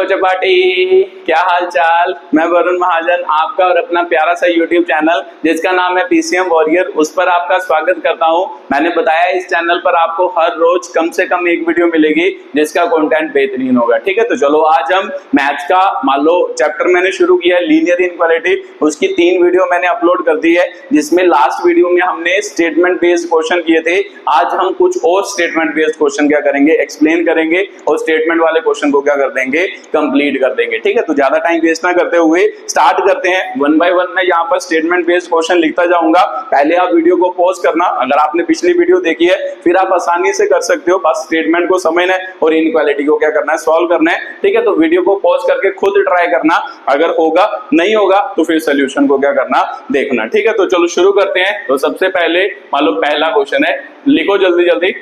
चपाटी, क्या हाल चाल। मैं वरुण महाजन, आपका और अपना प्यारा सा YouTube चैनल जिसका नाम है PCM वॉरियर, उस पर आपका स्वागत करता हूं। मैंने बताया इस चैनल पर आपको हर रोज कम से कम एक वीडियो मिलेगी जिसका कंटेंट बेहतरीन होगा। ठीक है, तो चलो आज हम मैथ्स का मान लो चैप्टर मैंने शुरू किया है लीनियर इनइक्वालिटी, उसकी 3 वीडियो मैंने अपलोड कर दी है, जिसमें लास्ट वीडियो में हमने स्टेटमेंट बेस्ड क्वेश्चन किए थे। आज हम कुछ और स्टेटमेंट बेस्ड क्वेश्चन क्या करेंगे, एक्सप्लेन करेंगे और स्टेटमेंट वाले क्वेश्चन को क्या कर देंगे, कंप्लीट कर देंगे। ठीक है, तो ज्यादा टाइम वेस्ट ना करते हुए स्टार्ट करते हैं। वन बाय वन मैं यहाँ पर स्टेटमेंट बेस्ड क्वेश्चन लिखता जाऊंगा। पहले आप वीडियो को पॉज करना, अगर आपने पिछली वीडियो देखी है फिर आप आसानी से कर सकते हो। बस स्टेटमेंट को समझना है और इनइक्वालिटी को क्या करना है, सॉल्व करना है। ठीक है, तो वीडियो को पॉज करके खुद ट्राई करना, अगर होगा नहीं होगा तो फिर सोल्यूशन को क्या करना, देखना। ठीक है, तो चलो शुरू करते हैं। तो सबसे पहले मान लो पहला क्वेश्चन है, लिखो जल्दी जल्दी।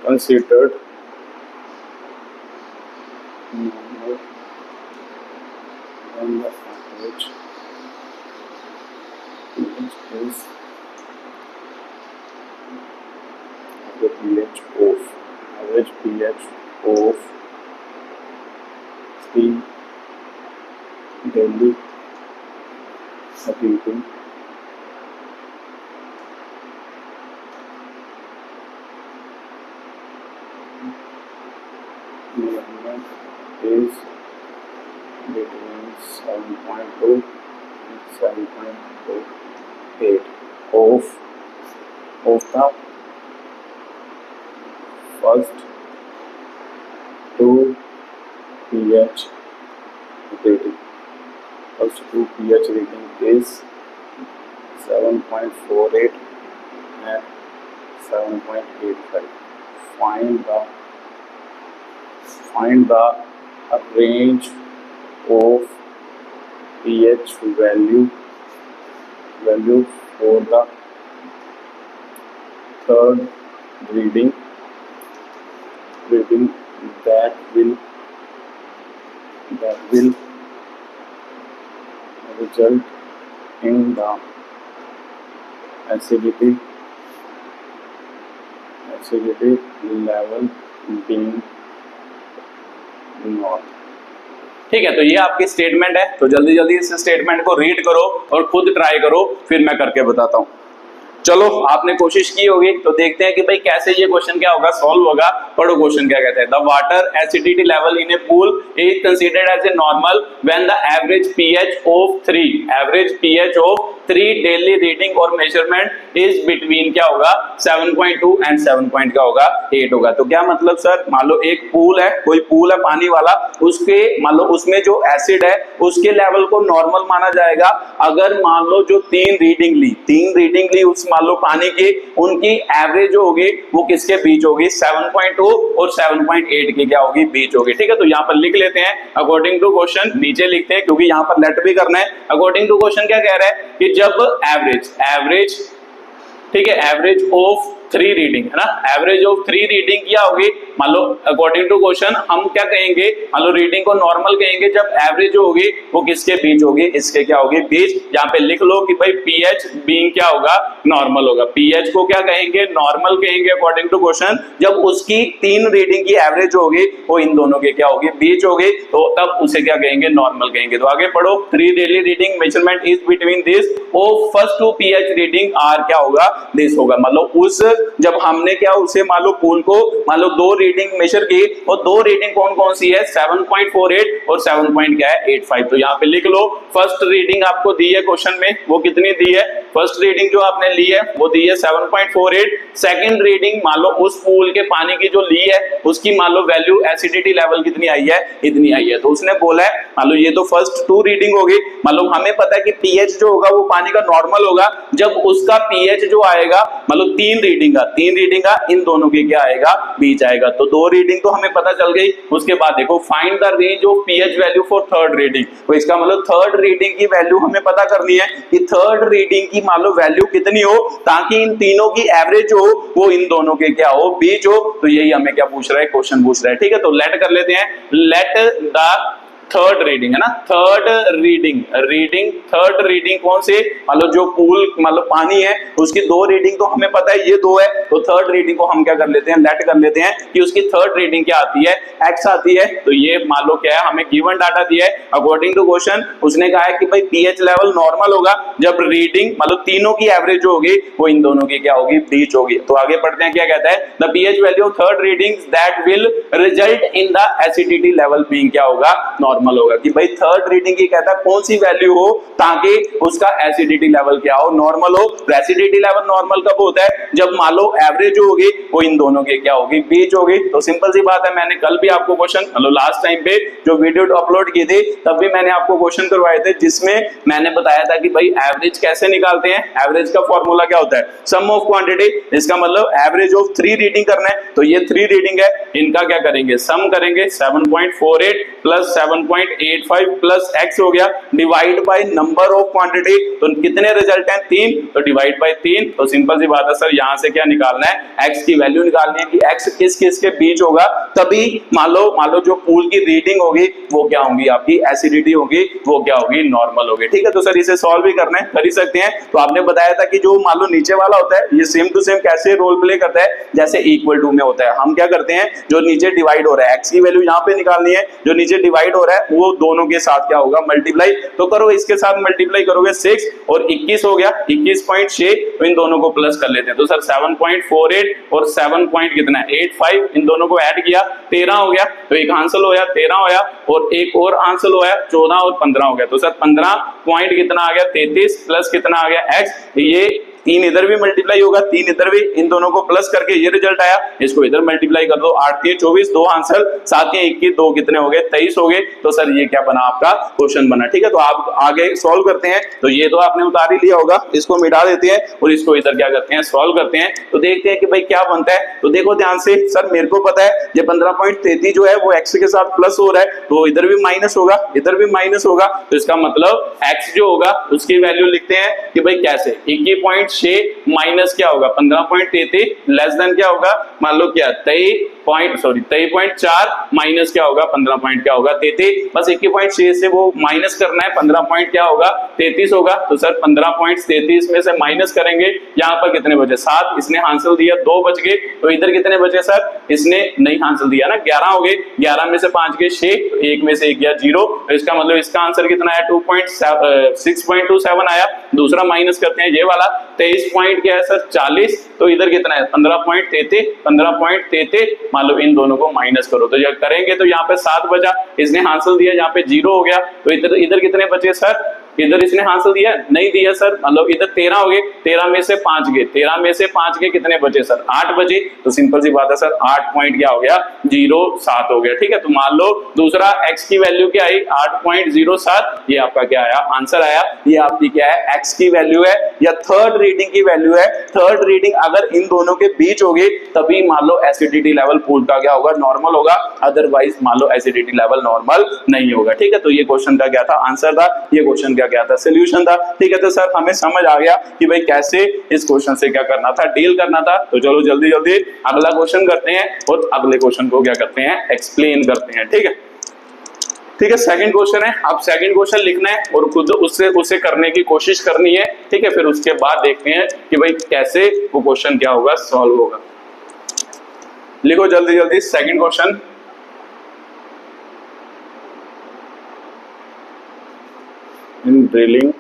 Considered normal when the average pH is average pH of the daily reading is between 7.2 and 7.28 of the first 2 pH rating. First 2 pH rating is 7.48 and 7.85. Find the range of pH value for the third reading that will result in the acidity level being not. ठीक है, तो ये आपकी statement है। तो जल्दी जल्दी इस स्टेटमेंट को रीड करो और खुद ट्राई करो, फिर मैं करके बताता हूं। चलो, आपने कोशिश की होगी तो देखते हैं कि भाई कैसे ये क्वेश्चन क्या होगा, सॉल्व होगा। पढ़ो क्वेश्चन क्या कहते हैं। The water acidity level in a pool is considered as a normal when the average pH of 3 daily reading और मेजरमेंट इज बिटवीन क्या होगा, 7.2 एंड 7.8 होगा। तो क्या मतलब सर, मान लो एक पूल है, कोई पूल है पानी वाला, उसके मान लो उसमें जो एसिड है उसके लेवल को नॉर्मल माना जाएगा अगर मान लो जो 3 रीडिंग ली उस मान लो पानी की, उनकी एवरेज जो होगी वो किसके बीच होगी, 7.2 और 7.8 के क्या होगी, बीच होगी। ठीक है, तो यहाँ पर लिख लेते हैं अकॉर्डिंग टू क्वेश्चन, नीचे लिखते हैं क्योंकि यहाँ पर लेट भी करना है। अकॉर्डिंग टू क्वेश्चन क्या कह रहा है कि जब एवरेज ठीक है, एवरेज ऑफ 3 रीडिंग है ना, एवरेज ऑफ 3 रीडिंग क्या होगी, मान लो अकॉर्डिंग टू क्वेश्चन हम क्या कहेंगे, मान लो रीडिंग को नॉर्मल कहेंगे जब एवरेज होगी वो किसके बीच होगी, इसके क्या होगी, बीच। यहाँ पे लिख लो कि भाई पीएच बीइंग क्या होगा, नॉर्मल होगा। पीएच को क्या कहेंगे, नॉर्मल कहेंगे अकॉर्डिंग टू क्वेश्चन जब उसकी 3 रीडिंग की एवरेज होगी वो इन दोनों के क्या होगी, बीच होगी, तो तब उसे क्या कहेंगे, नॉर्मल कहेंगे। तो आगे पढ़ो, 3 daily reading measurement is between this of first 2 pH reading are क्या होगा, दिस होगा। मतलब उस जब हमने क्या उसे मान लो पूल को मान लो 2 रीडिंग मेजर की और 2 रीडिंग कौन कौन सी है, 7.48 और 7.85। तो यहाँ पे लिख लो, फर्स्ट रीडिंग आपको दी है क्वेश्चन में, वो कितनी दी है, फर्स्ट रीडिंग जो आपने ली है वो दी है 7.48। सेकंड रीडिंग मान लो उस पूल के पानी की जो ली है उसकी मान लो वैल्यू एसिडिटी लेवल कितनी आई है, इतनी आई है। तो उसने बोला है मान लो ये तो फर्स्ट 2 रीडिंग होगी, मान लो हमें पता है कि पीएच जो होगा वो पानी का नॉर्मल होगा जब उसका पीएच जो आएगा मान लो 3 रीडिंग का इन दोनों के क्या आएगा, बीच आएगा। तो 2 रीडिंग तो हमें पता चल गई। उसके बाद देखो find the range of pH value for third reading, तो इसका मतलब थर्ड रीडिंग की वैल्यू हमें पता करनी है कि थर्ड रीडिंग की मान लो वैल्यू कितनी हो ताकि इन तीनों की एवरेज हो वो इन दोनों के क्या हो, बीच हो। तो यही हमें क्या पूछ रहा है, क्वेश्चन पूछ रहा है। ठीक है, तो लेट कर लेते हैं, लेट द थर्ड रीडिंग है ना, थर्ड रीडिंग कौन से, मतलब जो पूल मतलब पानी है उसकी दो रीडिंग तो हमें पता है, ये दो है, तो थर्ड रीडिंग को हम क्या कर लेते हैं, लेट कर लेते हैं कि उसकी थर्ड रीडिंग क्या आती है, एक्स आती है। तो ये मान लो क्या है, हमें गिवन डाटा दिया है, अकॉर्डिंग टू क्वेश्चन उसने कहा है कि भाई पीएच लेवल नॉर्मल होगा जब रीडिंग मतलब तीनों की एवरेज जो होगी वो इन दोनों की क्या होगी, बीच होगी। तो आगे पढ़ते हैं, क्या कहता है, the pH value of third reading that will result in the acidity level being क्या होगा, नॉर्मल होगा। कि भाई थर्ड रीडिंग की कहता है कौन सी वैल्यू हो ताकि उसका एसिडिटी लेवल क्या हो, नॉर्मल हो। एसिडिटी लेवल नॉर्मल कब होता है, जब मान लो एवरेज जो होगी वो इन दोनों की क्या होगी, बीच होगी। तो सिंपल सी बात है, मैंने कल भी आपको क्वेश्चन मतलब लास्ट टाइम पे जो वीडियो अपलोड की थी तब भी मैंने आपको क्वेश्चन करवाए थे, जिसमें मैंने बताया था कि भाई एवरेज कैसे निकालते हैं। एवरेज का फॉर्मूला क्या होता है, सम ऑफ क्वांटिटी, इसका मतलब एवरेज ऑफ थ्री रीडिंग करना है। तो ये थ्री रीडिंग है, इनका क्या करेंगे, सम करेंगे, 7.48 प्लस 7.85 प्लस एक्स हो गया, divide by number of quantity. तो कितने रिजल्ट हैं, 3, तो डिवाइड बाय 3। तो सिंपल सी बात है सर, यहां से क्या निकालना है, एक्स की वैल्यू निकालनी है कि एक्स किस किस के बीच होगा, तभी मान लो जो पूल की रीडिंग होगी वो क्या होगी, आपकी एसिडिटी होगी वो क्या होगी, नॉर्मल होगी। ठीक है, तो सर इसे सॉल्व भी करना है, कर ही सकते हैं। तो आपने बताया था कि जो मान लो नीचे वाला होता है ये सेम टू सेम कैसे रोल प्ले करता है, जैसे इक्वल टू में होता है। हम क्या करते हैं, जो नीचे डिवाइड हो रहा है एक्स की वैल्यू यहाँ पे निकालनी है, जो नीचे डिवाइड हो रहा है वो दोनों के साथ क्या होगा, मल्टीप्लाई। तो करो, इसके साथ मल्टीप्लाई करोगे 6 और 21 हो गया 21.6, तो इन दोनों को प्लस कर लेते हैं। तो सर 7.48 और 7 पॉइंट कितना है 85, इन दोनों को ऐड किया 13 हो गया। तो एक आंसर होया 13 होया और एक और आंसर होया 14 और 15 हो गया। तो सर 15 पॉइंट कितना आ गया 33 प्लस कितना आ गया एक्स। ये 3 इधर भी मल्टीप्लाई होगा, 3 इधर भी, इन दोनों को प्लस करके ये रिजल्ट आया, इसको इधर मल्टीप्लाई कर दो, 8 3 24, दो आंसर, 7 3 21, दो कितने हो गए 23 हो गए। तो सर ये क्या बना, आपका क्वेश्चन बना। ठीक है, तो आप आगे सॉल्व करते हैं। तो ये तो आपने उतार ही लिया होगा, इसको मिटा देते हैं और इसको इधर क्या करते हैं, सॉल्व करते हैं। तो देखते हैं कि भाई क्या बनता है। तो देखो ध्यान से, सर मेरे को पता है ये 15.33 जो है वो एक्स के साथ प्लस हो रहा है, तो इधर भी माइनस होगा, इधर भी माइनस होगा। तो इसका मतलब एक्स जो होगा उसकी वैल्यू लिखते हैं कि भाई कैसे, 21.6 माइनस क्या होगा 15.33 लेस देन क्या होगा, मान लो क्या 23.4 माइनस क्या होगा 15 पॉइंट क्या होगा 33। बस 21.6 से वो माइनस करना है, 15 पॉइंट क्या होगा 33 होगा। तो सर 15.33 में से माइनस करेंगे, यहाँ पर कितने बचे 7, इसने आंसर दिया 2 बच गए। तो इधर कितने बचे सर, इसने नहीं आंसर दिया ना, 11 हो गए, 11 में से 5 गए 6, तो 1 में से 1 गया 0। तो इसका मतलब इसका आंसर कितना आया 6.27 आया। दूसरा माइनस करते हैं ये वाला, 23 पॉइंट क्या है सर 40, तो इधर कितना है 15.33 मान लो इन दोनों को माइनस करो। तो जब करेंगे तो यहाँ पे 7 बचा, इसने हासिल दिया, यहाँ पे 0 हो गया। तो इधर कितने बचे सर, इधर इसने हासिल दिया नहीं दिया सर, मतलब इधर 13 हो गए, 13 में से 5 गए, 13 में से 5 गए कितने बचे सर 8 बचे। तो सिंपल सी बात है सर 8 पॉइंट क्या हो गया 07 हो गया। ठीक है, तो मान लो दूसरा x की वैल्यू क्या आई 8.07, ये आपका क्या आया आंसर आया। ये आपकी क्या है x की वैल्यू है या थर्ड रीडिंग की वैल्यू है। थर्ड रीडिंग अगर इन दोनों के बीच होगी तभी मान लो एसिडिटी लेवल पूल का क्या होगा नॉर्मल होगा, अदरवाइज मान लो एसिडिटी लेवल नॉर्मल नहीं होगा। ठीक है, तो ये क्वेश्चन का क्या था आंसर था, ये क्वेश्चन का क्या था सोल्यूशन था। ठीक है, तो सर हमें समझ आ गया कि भाई कैसे इस क्वेश्चन से क्या करना था, डील करना था। तो चलो जल्दी जल्दी अगला क्वेश्चन करते हैं और अगले क्वेश्चन को क्या करते हैं एक्सप्लेन करते हैं। ठीक है, ठीक है, सेकंड क्वेश्चन है। आप सेकंड क्वेश्चन लिखना है और खुद उसे करने की कोशिश करनी है। ठीक है, फिर उसके बाद देखते हैं कि भाई कैसे वो क्वेश्चन क्या होगा सॉल्व होगा। लिखो जल्दी जल्दी second question. In drilling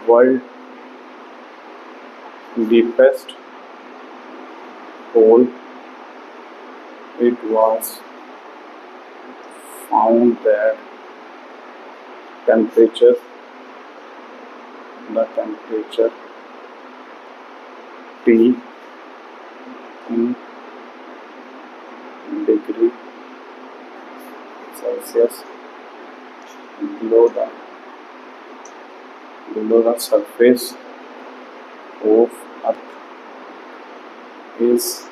world deepest hole, it was found that the temperature T in degree Celsius below the surface of Earth is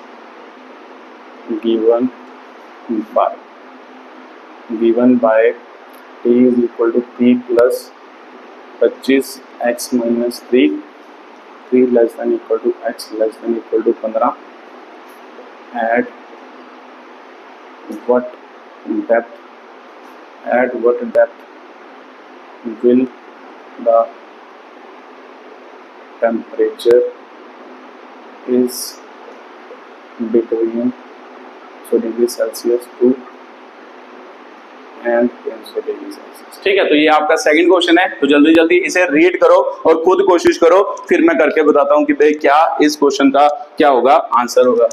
given by T is equal to P plus 25 x minus 3 less than equal to x less than equal to 15 at what depth at what depth will the temperature is between 100 degree Celsius to and 300 degree Celsius. ठीक है, तो ये आपका second question है, तो जल्दी जल्दी इसे रीड करो और खुद कोशिश करो, फिर मैं करके बताता हूं कि भाई क्या इस क्वेश्चन का क्या होगा, आंसर होगा।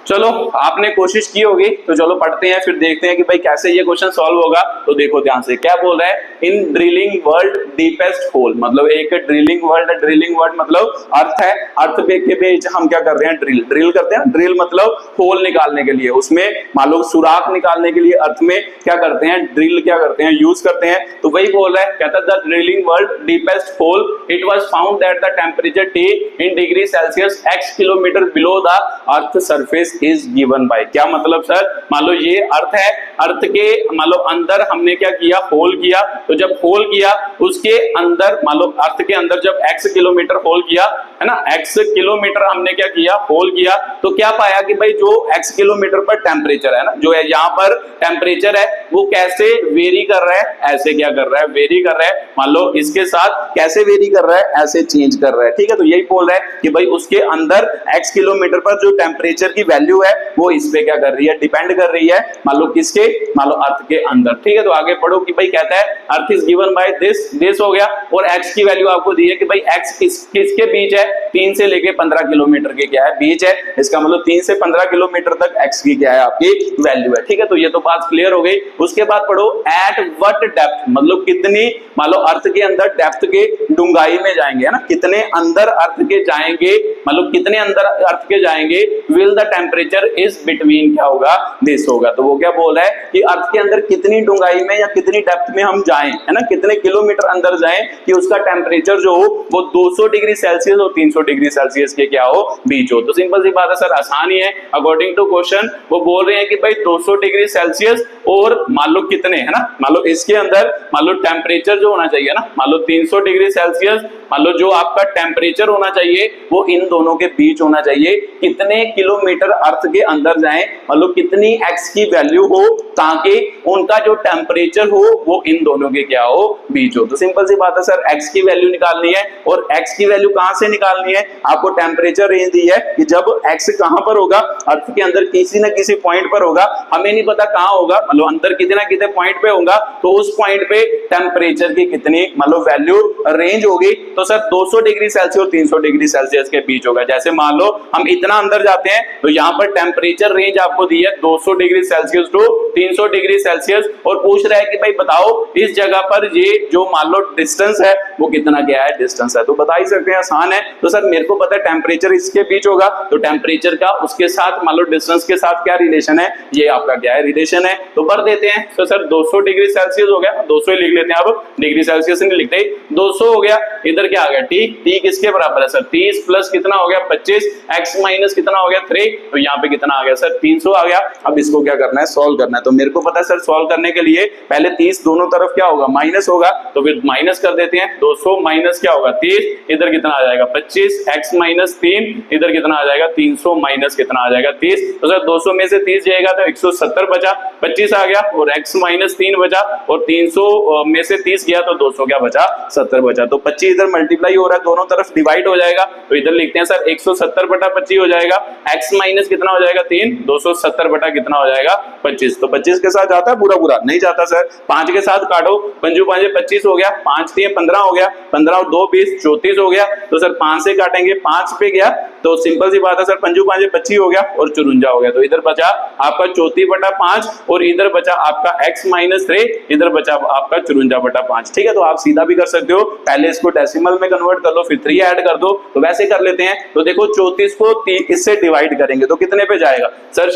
चलो आपने कोशिश की होगी, तो चलो पढ़ते हैं, फिर देखते हैं कि भाई कैसे ये क्वेश्चन सॉल्व होगा। तो देखो ध्यान से, क्या बोल रहा है, in drilling world deepest hole, मतलब एक ड्रिलिंग वर्ल्ड मतलब अर्थ है, अर्थ के बीच हम क्या कर रहे हैं, ड्रिल करते हैं। ड्रिल मतलब होल निकालने के लिए, उसमें मान लो सुराख निकालने के लिए अर्थ में क्या करते हैं, ड्रिल क्या करते हैं, यूज करते हैं। तो वही बोल रहा है, कहता है the drilling world deepest hole it was found that the temperature T in degree Celsius x kilometre below the earth surface is given by. क्या मतलब सर, मान लो ये अर्थ है, अर्थ के मान लो अंदर हमने क्या किया, होल किया। तो जब होल किया उसके अंदर मान लो अर्थ के अंदर जब x किलोमीटर होल किया है ना, x किलोमीटर हमने क्या किया, होल किया, तो क्या पाया कि भाई जो x किलोमीटर पर टेम्परेचर है ना, जो है यहाँ पर टेम्परेचर है वो कैसे वेरी कर रहा है, ऐसे क्या कर रहा है, वेरी कर रहा है। मान लो इसके साथ कैसे वेरी कर रहा है, ऐसे चेंज कर रहा है। ठीक है, तो यही बोल रहा है कि भाई उसके अंदर x किलोमीटर पर जो टेम्परेचर की वैल्यू है वो इस पे क्या कर रही है, डिपेंड कर रही है, मान लो किसके, मान लो अर्थ के अंदर। ठीक है, तो आगे पढ़ो कि भाई कहता है earth is given by this हो गया, और x की वैल्यू आपको दी है कि भाई x किसके बीच है, 3 से लेके 15 किलोमीटर के क्या है, बीच है। इसका मतलब 3 से 15 किलोमीटर तक x की क्या है, आपकी वैल्यू है। ठीक है, तो ये तो बात क्लियर हो गई। उसके बाद पढ़ो एट व्हाट डेप्थ, मतलब कितनी, मान लो अर्थ के अंदर डेप्थ के डूंगाई में जाएंगे, है ना, कितने अंदर अर्थ के जाएंगे, मतलब कितने अंदर अर्थ के जाएंगे, will the temperature is between क्या होगा, दिस होगा। तो वो क्या बोल रहा है कि अर्थ के अंदर कितनी डूंगाई में या कितनी डेप्थ में हम जाएं, है ना, कितने किलोमीटर अंदर जाएं कि उसका टेम्परेचर जो हो वो 200 डिग्री सेल्सियस और 300 डिग्री सेल्सियस के क्या हो, बीच हो। तो सिंपल सी बात है सर, आसान ही है। अकॉर्डिंग टू क्वेश्चन वो बोल रहे हैं कि भाई 200 डिग्री सेल्सियस और मान लो कितने, है ना, मान लो इसके अंदर मान लो टेम्परेचर जो होना चाहिए ना, मान लो 300 डिग्री सेल्सियस, मान लो जो आपका टेम्परेचर होना चाहिए वो इन दोनों के बीच होना चाहिए। कितने किलोमीटर अर्थ के अंदर जाएं, मतलब कितनी x की वैल्यू हो ताकि उनका जो टेम्परेचर हो वो इन दोनों के क्या हो, बीच हो। तो सिंपल सी बात है सर, x की वैल्यू निकालनी है, और x की वैल्यू कहां से निकालनी है, आपको टेम्परेचर रेंज दी है कि जब x कहां पर होगा, अर्थ के अंदर किसी ना किसी पॉइंट पर होगा, हमें नहीं पता कहां होगा, मतलब अंदर कितने ना कितने पॉइंट पे होगा, तो उस पॉइंट पे टेम्परेचर की कितनी मतलब वैल्यू रेंज होगी। तो सर 200 डिग्री सेल्सियस और 300 डिग्री सेल्सियस के बीच होगा। जैसे मान लो हम इतना अंदर जाते हैं, तो यहाँ पर टेम्परेचर रेंज आपको दी है 200 degree Celsius to 300 degree Celsius, और पूछ रहा है कि भाई बताओ इस जगह पर ये जो मान लो डिस्टेंस है वो कितना क्या है, डिस्टेंस है। तो बता ही सकते हैं, आसान है। तो सर मेरे को पता है टेम्परेचर इसके बीच होगा, तो टेम्परेचर का उसके साथ मान लो डिस्टेंस के साथ क्या रिलेशन है, ये आपका क्या है, रिलेशन है। तो भर देते हैं। तो सर 200 डिग्री सेल्सियस हो गया, 200 ही लिख लेते हैं, अब डिग्री सेल्सियस नहीं लिखते, 200 हो गया। इधर क्या आ गया, टी किसके बराबर है सर, 30 प्लस कितना हो गया 25, x माइनस कितना हो गया 3, तो यहाँ पे कितना आ गया सर 300 आ गया। अब इसको क्या करना है, सॉल्व करना है। तो मेरे को पता है सर सॉल्व करने के लिए पहले 30 दोनों तरफ क्या होगा, माइनस होगा, तो फिर माइनस कर देते हैं। 200 माइनस क्या होगा 30, इधर कितना आ जाएगा 25, x माइनस 3, इधर कितना आ जाएगा 300 माइनस कितना आ जाएगा 30। तो सर 200 में से 30 जाएगा तो 170 बचा, 25 आ गया, और x माइनस 3 बचा, और 300 में से 30 गया तो 200 क्या बचा, 70 बचा। तो 25 इधर मल्टीप्लाई हो रहा है, दोनों तरफ डिवाइड हो जाएगा, तो इधर लिखते हैं सर 170 बटा 25 हो जाएगा, x माइनस कितना हो जाएगा 3, 270 बटा कितना हो जाएगा 25। तो 25 के साथ जाता है पूरा पूरा, नहीं जाता सर। 5 के साथ काटो, 5 5 25 हो गया, 5 3 15 हो गया, 15 और 2 20 34 हो गया। तो सर 5 से काटेंगे, 5 पे गया, तो सिंपल सी बात है सर 5 5 25 हो गया, और 54 हो गया। तो इधर बचा आपका 34 बटा 5, और इधर बचा आपका x माइनस 3, इधर बचा आपका 54 बटा 5। ठीक है, तो आप सीधा भी कर सकते हो, पहले इसको डेसिमल में कन्वर्ट कर लो, फिर 3 ऐड कर दो, तो वैसे कर लेते हैं। तो देखो 34 को 3 इससे डिवाइड करेंगे तो कितने पे जाएगा सर,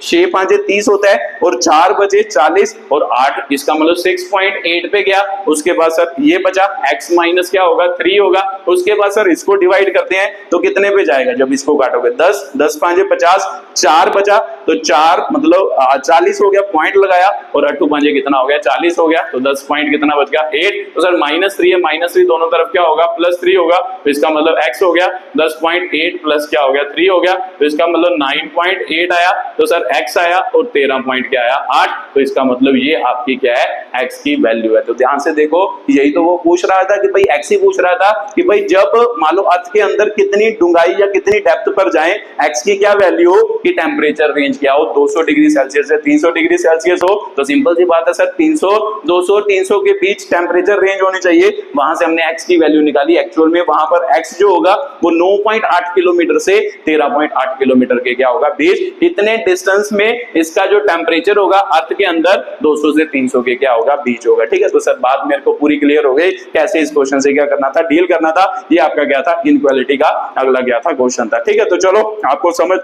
6 5 30 होता है, और 4 बचे 40, और 8, इसका मतलब 6.8 पे गया। उसके बाद सर ये बचा x माइनस क्या होगा 3 होगा। उसके बाद सर इसको डिवाइड करते हैं तो कितने पे जाएगा जब इसको काटोगे। 10 10 5 50, 4 बचा तो 4 मतलब 40 हो गया, पॉइंट लगाया और 8 5 कितना हो गया 40 हो गया, तो 10 पॉइंट कितना बच गया 8। तो सर -3 है, -3 दोनों तरफ क्या होगा +3 होगा, तो इसका मतलब x हो गया 10.8 प्लस क्या हो गया 3 हो गया, तो इसका मतलब 9.8 आया, तो सर x आया और 13 पॉइंट क्या आया 8, तो इसका मतलब ये आपकी क्या है x की वैल्यू है। तो ध्यान से देखो, यही तो वो पूछ रहा था कि भाई x ही पूछ रहा था कि भाई जब मान लो अर्थ के अंदर कितनी डूंगाई या कितनी डेप्थ पर जाएं, x की क्या वैल्यू हो कि टेम्परेचर रेंज क्या हो, 200 डिग्री सेल्सियस से 300 डिग्री सेल्सियस हो, तो सिंपल सी बात है सर 300 200 300 के बीच टेम्परेचर रेंज होनी चाहिए। वहां से हमने x की वैल्यू निकाली, एक्चुअल में वहां पर x जो होगा वो 9.8 किलोमीटर से 13.8 किलोमीटर के क्या होगा बीच, इतने डिस्टेंस में इसका जो टेम्परेचर होगा अर्थ के अंदर 200 से 300 के क्या होगा बीच होगा। ठीक है, तो सर बात मेरे को पूरी क्लियर हो गई कैसे इस क्वेश्चन से क्या करना था, डील करना था। ये आपका क्या था, इनइक्वालिटी का अगला क्या था क्वेश्चन था। ठीक है, तो चलो आपको समझ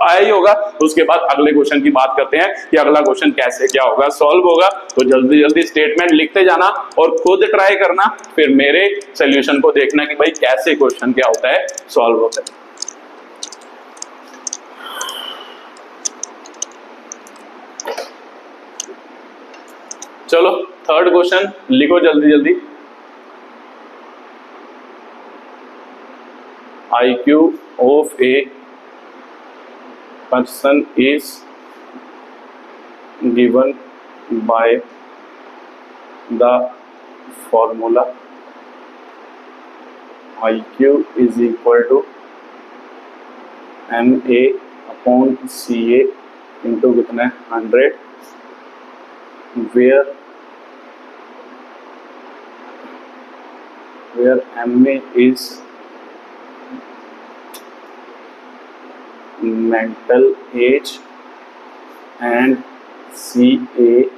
आया ही होगा, उसके बाद अगले क्वेश्चन की बात करते हैं कि अगला क्वेश्चन कैसे क्या होगा सॉल्व होगा। तो जल्दी जल्दी स्टेटमेंट लिखते जाना और खुद ट्राई करना, फिर मेरे सॉल्यूशन को देखना कि भाई कैसे क्वेश्चन क्या होता है सॉल्व होता है। चलो थर्ड क्वेश्चन लिखो जल्दी जल्दी। IQ of a person is given by the formula IQ is equal to MA upon CA into कितना 100, where MA is mental age and CA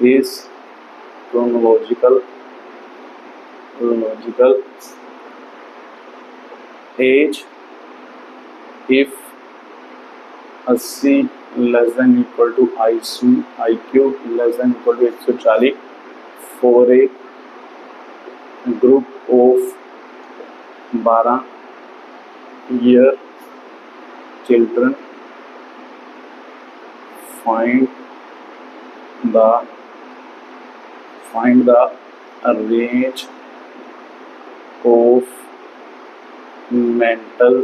is chronological age. If 80 less than equal to IQ less than equal to 140 for a group of 12-year children, find the range of mental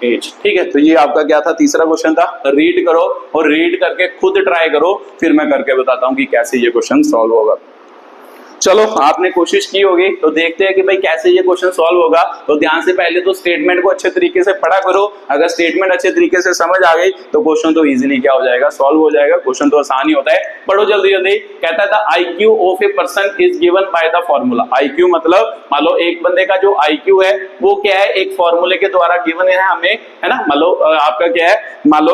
age. ठीक है, तो ये आपका क्या था तीसरा question था। Read करो और रीड करके खुद ट्राई करो, फिर मैं करके बताता हूं कि कैसे ये क्वेश्चन सॉल्व होगा। चलो आपने कोशिश की होगी, तो देखते हैं कि भाई कैसे ये क्वेश्चन सॉल्व होगा। तो ध्यान से पहले तो स्टेटमेंट को अच्छे तरीके से पढ़ा करो, अगर स्टेटमेंट अच्छे तरीके से समझ आ गई तो क्वेश्चन तो इजीली क्या हो जाएगा सॉल्व हो जाएगा। क्वेश्चन तो आसान ही होता है, पढ़ो जल्दी जल्दी। कहता था IQ of a person is given by the formula. IQ मतलब मान लो एक बंदे का जो IQ है वो क्या है, एक फॉर्मूले के द्वारा गिवन है हमें, है ना। मान लो आपका क्या है, मान लो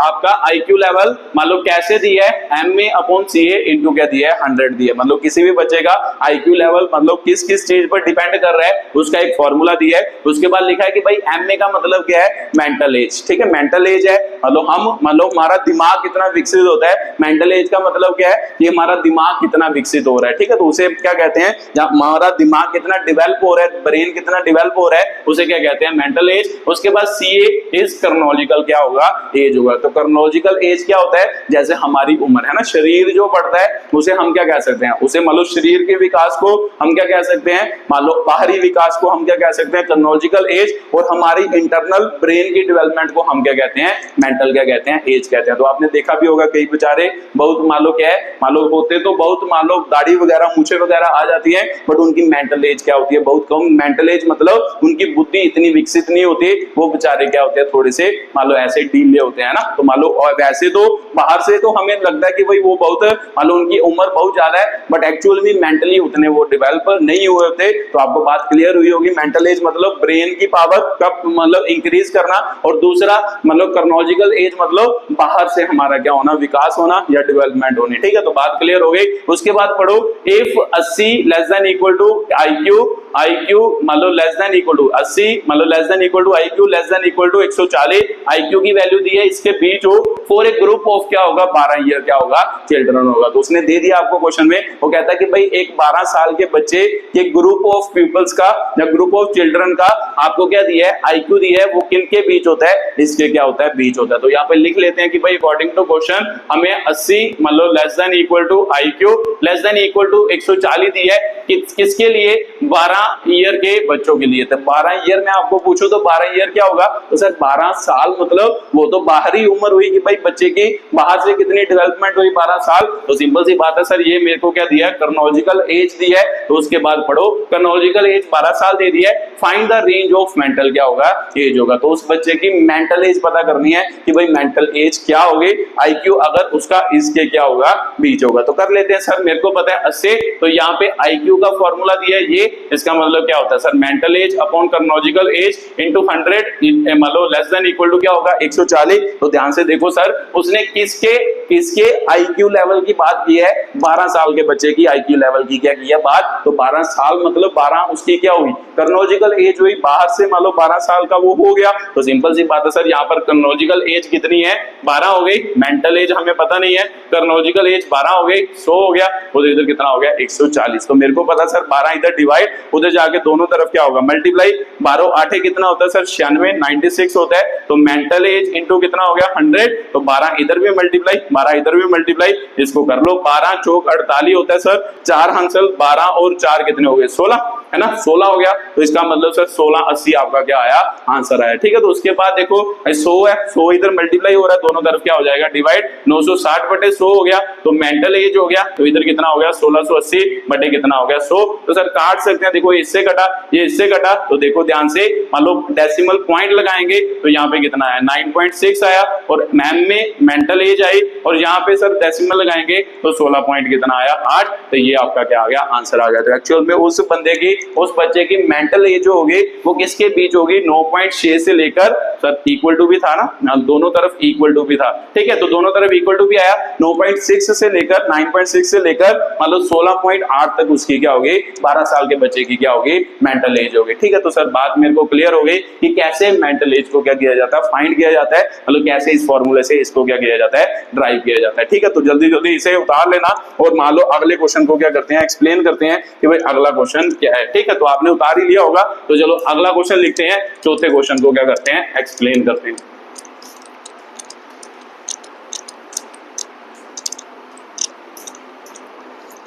आपका IQ लेवल मान लो कैसे दिया है, MA अपॉन CA इंटू क्या दिया है 100 दिया है। मतलब किसी भी बच्चे का IQ लेवल मतलब किस किस चीज पर डिपेंड कर रहा है उसका एक फॉर्मूला दिया है। उसके बाद लिखा है कि भाई MA का मतलब क्या है, मेंटल एज। ठीक है, मेंटल एज है मतलब हमारा दिमाग कितना विकसित होता है। मेंटल एज का मतलब क्या है, ये हमारा दिमाग कितना विकसित हो रहा है। ठीक है, तो उसे क्या कहते हैं, हमारा दिमाग कितना डेवलप हो रहा है, ब्रेन कितना डेवलप हो रहा है, उसे क्या कहते हैं मेंटल एज। उसके बाद CA इज क्रोनोलॉजिकल क्या होगा एज होगा। तो क्रोनोलॉजिकल एज क्या होता है, जैसे हमारी उम्र है ना, शरीर जो बढ़ता है उसे हम क्या कह सकते हैं, उसे मान लो शरीर के विकास को हम क्या कह सकते हैं, मान लो बाहरी विकास को हम क्या कह सकते हैं क्रोनोलॉजिकल एज, और हमारी इंटरनल ब्रेन की डेवलपमेंट को हम क्या कहते हैं मेंटल क्या कहते हैं एज कहते हैं। तो आपने देखा भी होगा कई बेचारे बहुत मान लो क्या है, मान लो होते तो बहुत मान लो दाढ़ी वगैरह मूछे वगैरह आ जाती है, बट उनकी मेंटल एज क्या होती है बहुत कम। मेंटल एज मतलब उनकी बुद्धि इतनी विकसित नहीं होती, वो बेचारे क्या होते हैं थोड़े से मान लो ऐसे ढीले होते हैं ना। तो मान लो और वैसे तो बाहर से तो हमें लगता है कि भाई वो बहुत मान लो उनकी उम्र बहुत ज्यादा है, बट एक्चुअल में मेंटली उतने वो डेवलप नहीं हुए होते। तो आपको बात क्लियर हुई होगी, मेंटल एज मतलब ब्रेन की पावर कब मतलब इंक्रीज करना, और दूसरा मतलब क्रोनोलॉजिकल एज मतलब बाहर से हमारा क्या होना, विकास होना या डेवलपमेंट होनी। ठीक है, तो बात क्लियर हो गई। उसके बाद पढ़ो, if 80 less than equal to IQ IQ मान लो लेस देन इक्वल टू 80, मान लो less than equal to IQ less than equal to 140, IQ की वैल्यू दी है, इसके बीच हो फॉर ए ग्रुप ऑफ क्या होगा 12 ईयर क्या होगा चिल्ड्रन होगा। तो उसने दे दिया आपको क्वेश्चन में, वो कहता है कि भाई एक 12 साल के बच्चे के ग्रुप ऑफ पीपल्स का या ग्रुप ऑफ चिल्ड्रन का आपको क्या दिया है IQ दिया है, वो किन के बीच होता है, इसके क्या होता है बीच होता है। तो यहाँ पे लिख लेते हैं कि भाई अकॉर्डिंग टू क्वेश्चन हमें 80 मान लो less than equal to IQ less than equal to 140 दी है, किसके लिए 12 ईयर के बच्चों के लिए। तो 12 ईयर में आपको पूछो तो 12 ईयर क्या होगा, तो सर 12 साल मतलब वो तो बाहरी उम्र हुई कि भाई बच्चे की बाहर से कितनी डेवलपमेंट हुई 12 साल। तो सिंपल सी बात है सर, ये मेरे को क्या दिया है क्रोनोलॉजिकल एज दी है, तो उसके बाद पढ़ो क्रोनोलॉजिकल एज 12 साल दे दी है, find the range of mental क्या होगा एज होगा। तो उस बच्चे की मेंटल एज पता करनी है कि भाई मेंटल एज क्या होगी, IQ अगर उसका इसके क्या होगा बीच होगा। तो कर लेते हैं सर, मेरे को पता है 80, तो यहाँ पे IQ का फॉर्मूला दिया है ये, इसका मतलब क्या होता है sir mental as upon chronological age into 100 मान लो लेस देन इक्वल टू क्या होगा 140। तो ध्यान से देखो सर, उसने किसके IQ लेवल की बात की है, 12 साल के बच्चे की IQ लेवल की क्या की है बात। तो 12 साल मतलब 12 उसकी क्या हुई क्रोनोलॉजिकल एज हुई, बाहर से मान लो 12 साल का वो हो गया। तो सिंपल सी बात है सर, यहाँ पर क्रोनोलॉजिकल एज कितनी है 12 हो गई, मेंटल एज हमें पता नहीं है, क्रोनोलॉजिकल एज 12 हो गई, 100 हो गया, उधर इधर कितना हो गया 140। तो मेरे को पता सर 12 इधर डिवाइड, उधर जाके दोनों तरफ क्या होगा मल्टीप्लाई, 12 8 कितना होता है सर 96 96 होता है। तो मेंटल एज इंटू कितना हो गया 100, तो 12 इधर भी मल्टीप्लाई 12 इधर भी मल्टीप्लाई, इसको कर लो 12 चौक 48 होता है सर, 4 हंसल 12 और 4 कितने हो गए 16 है ना, 16 हो गया। तो इसका मतलब सर 1680 आपका क्या आया आंसर आया। ठीक है, तो उसके बाद देखो 100 है, 100 इधर मल्टीप्लाई हो रहा है, दोनों तरफ क्या हो जाएगा डिवाइड, 960 बटे 100 हो गया। तो मेंटल एज हो गया, तो इधर कितना हो गया 1680 बटे कितना हो गया 100। तो सर काट सकते हैं, देखो इससे कटा ये इससे कटा, तो देखो ध्यान से मान लो डेसिमल पॉइंट लगाएंगे तो यहाँ पे कितना आया 9.6 आया, और मैम में मेंटल एज आई, और यहाँ पे सर डेसिमल लगाएंगे तो 16 पॉइंट कितना आया 8। तो ये आपका क्या आ गया आंसर आ गया। तो एक्चुअल में उस बंदे की उस बच्चे की मेंटल एज जो होगी वो किसके बीच होगी 9.6 से लेकर सर इक्वल टू भी था ना, दोनों तरफ इक्वल टू भी था। ठीक है, तो दोनों तरफ इक्वल टू भी आया, 9.6 से लेकर 9.6 से लेकर मतलब 16.8 तक उसकी क्या होगी 12 साल के बच्चे की क्या होगी मेंटल एज होगी। ठीक है, तो सर बात मेरे को क्लियर हो गई कि कैसे मेंटल एज को क्या किया जाता है फाइंड किया जाता है, मतलब कैसे इस फॉर्मूले से इसको क्या किया जाता है ड्राइव किया जाता है। ठीक है, तो जल्दी जल्दी इसे उतार लेना और मान लो अगले क्वेश्चन को क्या करते हैं एक्सप्लेन करते हैं कि भाई अगला क्वेश्चन क्या है। ठीक है, तो आपने उतार ही लिया होगा, तो चलो अगला क्वेश्चन लिखते हैं, चौथे क्वेश्चन को क्या करते हैं एक्सप्लेन करते हैं।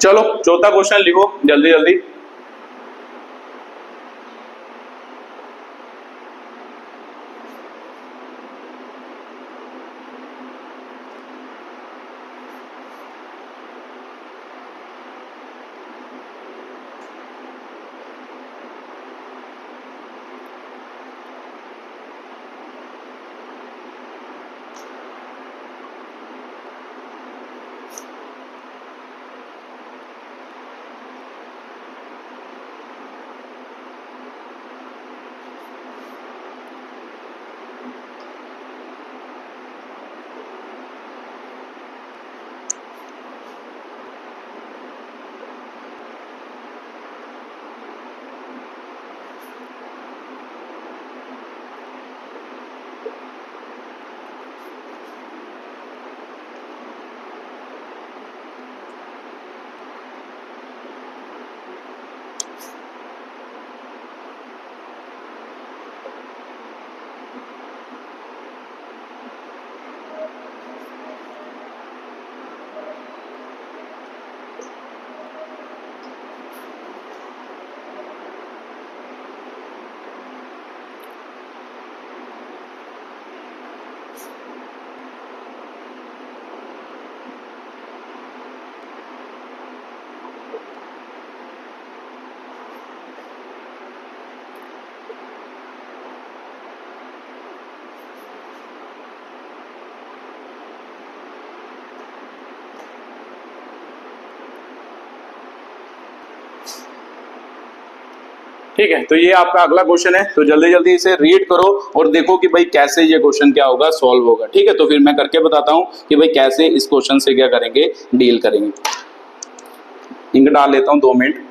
चलो चौथा क्वेश्चन लिखो जल्दी जल्दी। ठीक है, तो ये आपका अगला क्वेश्चन है, तो जल्दी जल्दी इसे रीड करो और देखो कि भाई कैसे ये क्वेश्चन क्या होगा सॉल्व होगा। ठीक है, तो फिर मैं करके बताता हूं कि भाई कैसे इस क्वेश्चन से क्या करेंगे डील करेंगे। इंक डाल लेता हूं 2 मिनट।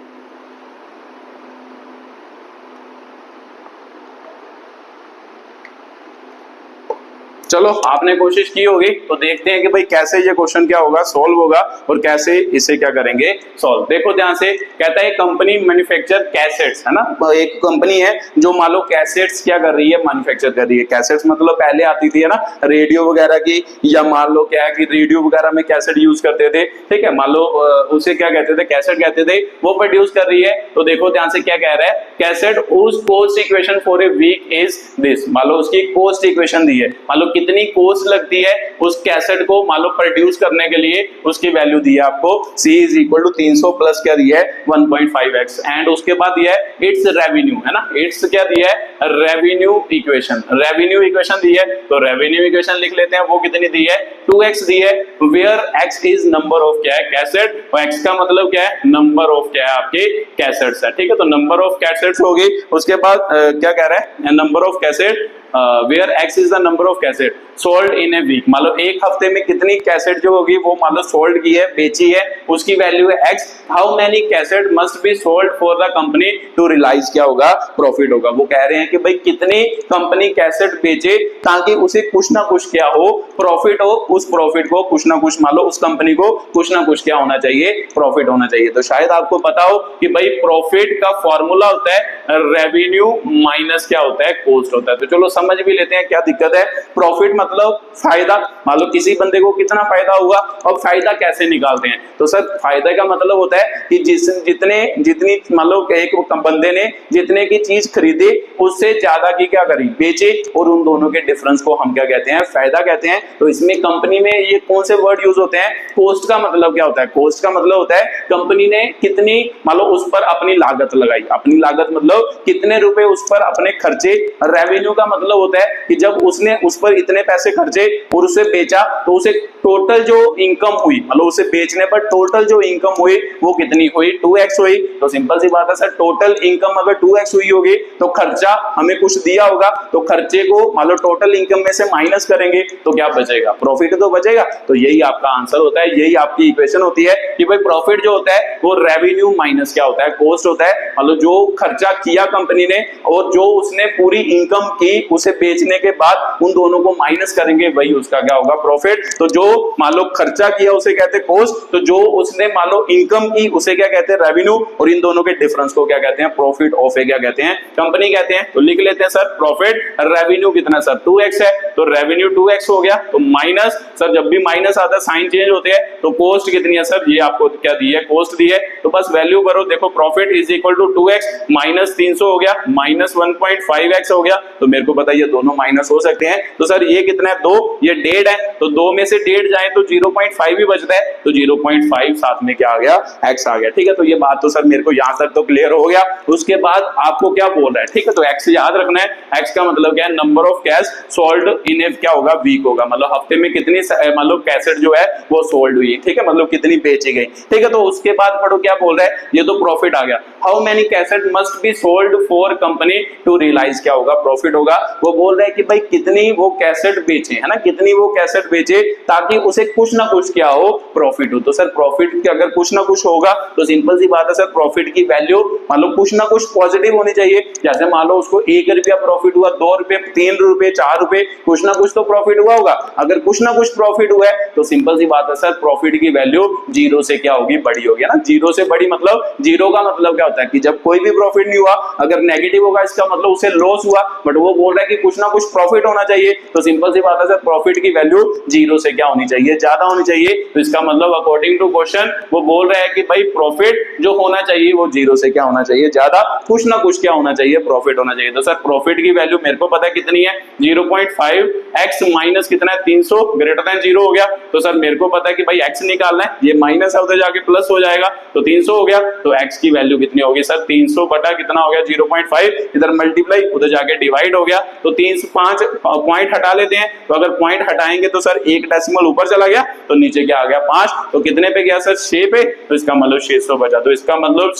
चलो आपने कोशिश की होगी, तो देखते हैं कि भाई कैसे ये क्वेश्चन क्या होगा सॉल्व होगा और कैसे इसे क्या करेंगे सॉल्व। देखो ध्यान से, कहता है कंपनी मैन्युफैक्चर कैसेट्स, है ना, एक कंपनी है जो मान लो कैसेट्स क्या कर रही है, मैन्युफैक्चर कर रही है। कैसेट्स मतलब पहले आती थी है ना रेडियो वगैरह की, या मान लो क्या है कि रेडियो वगैरह में कैसेट यूज करते थे, ठीक है, मान लो उसे क्या कहते थे, कैसेट कहते थे, वो प्रोड्यूस कर रही है। तो देखो ध्यान से क्या कह रहा है, कैसेट उस cost equation for a week is this, मान लो उसकी कॉस्ट इक्वेशन दी है, मान लो कितनी कॉस्ट लगती है उस कैसेट को मान लो प्रोड्यूस करने के लिए, उसकी वैल्यू दी है आपको, C is equal to 300 plus क्या दिया है 1.5x, एंड उसके बाद दिया है इट्स रेवेन्यू, है ना, इट्स क्या दिया है रेवेन्यू इक्वेशन, रेवेन्यू इक्वेशन दी है, तो रेवेन्यू इक्वेशन लिख लेते हैं, वो कितनी दी है 2x दी है, where x is number of क्या है कैसेट, और x का मतलब क्या है नंबर ऑफ क्या है आपके कैसेट्स है, ठीक है, तो नंबर ऑफ कैसेट्स होगी। उसके बाद क्या कह रहा है, number of cassette where x is the number of cassette sold in a week, मान लो एक हफ्ते में कितनी कैसेट जो होगी वो मान लो सोल्ड की है, बेची है, उसकी वैल्यू है x, how many cassette must be sold for the company to realise क्या होगा प्रॉफिट होगा। वो कह रहे हैं कि भाई कितनी कंपनी कैसेट बेचे ताकि उसे कुछ ना कुछ क्या हो प्रॉफिट हो, उस प्रॉफिट को कुछ ना कुछ मान लो उस कंपनी को कुछ ना कुछ क्या होना चाहिए प्रॉफिट होना चाहिए। तो शायद आपको पता हो कि भाई प्रॉफिट का फॉर्मूला होता है रेवेन्यू माइनस क्या होता है कॉस्ट होता है। तो चलो समझ भी लेते हैं क्या दिक्कत है। प्रॉफिट मतलब फायदा, मान लो किसी बंदे को कितना फायदा हुआ, और फायदा कैसे निकालते हैं, तो सर फायदा का मतलब होता है कि जितनी मान लो एक बंदे ने जितने की चीज खरीदी उससे ज्यादा की क्या करी बेचे, और उन दोनों के डिफरेंस को हम क्या कहते हैं फायदा कहते हैं। तो इसमें कंपनी में ये कौन से वर्ड यूज होते हैं, कॉस्ट का मतलब क्या होता है, कॉस्ट का मतलब होता है कंपनी ने कितनी मान लो उस पर अपनी लागत लगाई, अपनी लागत मतलब कितने रुपए उस पर अपने खर्चे। रेवेन्यू का मतलब होता है कि जब उसने उस पर इतने पैसे खर्चे और उसे बेचा तो उसे टोटल जो इनकम हुई, मतलब उसे बेचने पर टोटल जो इनकम हुई वो कितनी हुई 2x हुई। तो सिंपल सी बात है सर, टोटल इनकम अगर 2x हुई होगी तो खर्चा हमें कुछ दिया होगा, तो खर्चे को मान लो टोटल इनकम में से माइनस करेंगे तो क्या बचेगा, प्रॉफिट तो बचेगा। तो यही आपका आंसर होता है, यही आपकी इक्वेशन होती है कि भाई प्रॉफिट जो होता है वो रेवेन्यू माइनस क्या होता है कॉस्ट होता है, मतलब जो खर्चा किया कंपनी ने और जो उसने पूरी इनकम की उसे बेचने के बाद उन दोनों को माइनस करेंगे, वही उसका क्या होगा प्रॉफिट। तो जो मान लो खर्चा किया उसे कहते हैं कॉस्ट, तो जो उसने मान लो इनकम की उसे क्या कहते हैं रेवेन्यू, और इन दोनों के डिफरेंस को क्या कहते हैं प्रॉफिट ऑफ क्या कहते हैं कंपनी कहते हैं। तो लिख लेते हैं सर प्रॉफिट, रेवेन्यू कितना सर 2x है, तो रेवेन्यू 2x हो गया, तो माइनस सर जब भी माइनस आता है साइन चेंज होते हैं, तो कॉस्ट कितनी है सर, ये आपको क्या दी है कॉस्ट दी है, तो बस वैल्यू करो, देखो profit is equal to 2x minus 300 हो गया माइनस 1.5x हो गया। तो मेरे को बताइए दोनों माइनस हो सकते हैं, तो सर ये कितना है 2, ये 1.5 है, तो 2 में से 1.5 जाए तो 0.5 ही बचता है, तो 0.5 साथ में क्या आ गया x आ गया, ठीक है। तो ये बात तो सर मेरे को यहां तक तो क्लियर हो गया। उसके बाद आपको क्या बोल रहा है, ठीक है, तो x याद रखना है, x का मतलब क्या है number of cash sold in a क्या होगा वीक होगा, मतलब हफ्ते में कितनी मान लो कैसेट जो है वो सोल्ड हुई, ठीक है, मतलब कितनी बेची गई, ठीक है। तो उसके बाद पढ़ो क्या बोल रहा है, ये तो प्रॉफिट आ गया, how many cassette must be sold for company to realise क्या होगा प्रॉफिट होगा। वो बोल रहे हैं कि भाई कितनी वो कैसेट बेचे, है ना, कितनी वो कैसेट बेचे ताकि उसे कुछ ना कुछ क्या हो प्रॉफिट हो। तो सर प्रॉफिट के अगर कुछ ना कुछ होगा तो सिंपल सी बात है सर प्रॉफिट की वैल्यू मान लो कुछ ना कुछ पॉजिटिव होनी चाहिए। जैसे मान लो उसको 1 रुपया प्रॉफिट हुआ, 2 रुपए, 3 रुपए, 4 रुपए, कुछ ना कुछ तो प्रॉफिट हुआ होगा। अगर कुछ ना कुछ प्रॉफिट हुआ है तो सिंपल सी बात है सर प्रॉफिट की वैल्यू 0 से क्या होगी बड़ी होगी, ना, 0 से बड़ी मतलब 0 का मतलब क्या होता है कि जब कोई भी प्रॉफिट नहीं हुआ, अगर नेगेटिव होगा इसका मतलब उसे लॉस हुआ, बट वो बोल रहा है कि कुछ ना कुछ प्रॉफिट होना चाहिए। तो सिंपल सी बात है सर प्रॉफिट की वैल्यू 0 से क्या होनी चाहिए ज्यादा होनी चाहिए। तो इसका मतलब अकॉर्डिंग टू क्वेश्चन वो बोल रहे हैं कि भाई प्रॉफिट जो होना चाहिए वो 0 से क्या होना चाहिए ज्यादा, कुछ ना कुछ क्या होना चाहिए प्रॉफिट होना चाहिए। तो सर प्रॉफिट की वैल्यू मेरे को पता है कितनी है 0.5x माइनस कितना है 300 ग्रेटर देन 0 हो गया। तो सर मेरे को पता है कि भाई x निकालना है, ये माइनस है उधर जाके प्लस हो जाएगा, तो 300 हो गया। तो x की वैल्यू कितनी होगी सर 300 बटा कितना हो गया 0.5, इधर मल्टीप्लाई उधर जाके डिवाइड हो गया। तो 305 पॉइंट हटा लेते हैं, तो अगर पॉइंट हटाएंगे तो सर एक डेसिमल ऊपर चला गया तो नीचे क्या आ गया 5, तो कितने पे गया सर 6 पे, तो इसका मतलब 600 बचा। तो इसका मतलब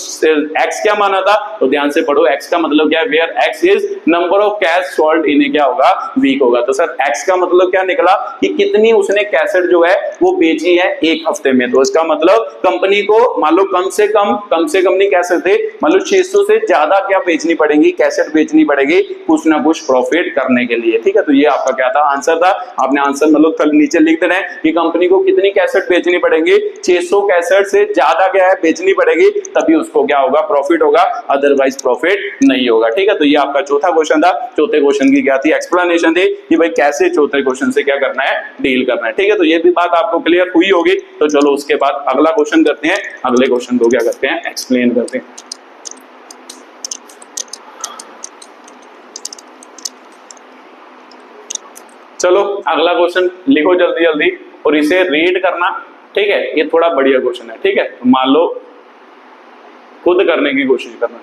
x क्या माना था, तो ध्यान से पढ़ो, x का मतलब क्या है where x is number of cash sold in क्या होगा वीक होगा। तो सर एक्स का मतलब क्या निकला कि कितनी उसने कैसेट जो है वो बेची है एक हफ्ते में। तो इसका मतलब कंपनी को मान लो कम से कम नहीं कह सकते, मान लो 600 से ज्यादा क्या बेचनी पड़ेगी, कैसेट बेचनी पड़ेगी कुछ ना कुछ प्रॉफिट करने के लिए। ठीक है, तो ये आपका क्या था, आंसर था। आपने आंसर मतलब कल नीचे लिख देना है कि कंपनी को कितनी कैसेट बेचनी पड़ेगी, 600 कैसेट से ज्यादा क्या है बेचनी पड़ेगी, तभी उसको क्या होगा, प्रॉफिट होगा, अदरवाइज प्रॉफिट नहीं होगा। ठीक है, तो ये आपका चौथा क्वेश्चन था। चौथे क्वेश्चन की क्या थी, एक्सप्लेनेशन थी कि भाई कैसे चौथे क्वेश्चन से क्या करना है, डील करना है। ठीक है, तो ये भी बात आपको क्लियर हुई होगी। तो चलो उसके बाद अगला क्वेश्चन करते हैं, अगले क्वेश्चन को क्या करते हैं, एक्सप्लेन करते हैं। चलो अगला क्वेश्चन लिखो जल्दी जल्दी और इसे रीड करना। ठीक है, ये थोड़ा बढ़िया क्वेश्चन है। ठीक है, तो मान लो खुद करने की कोशिश करना।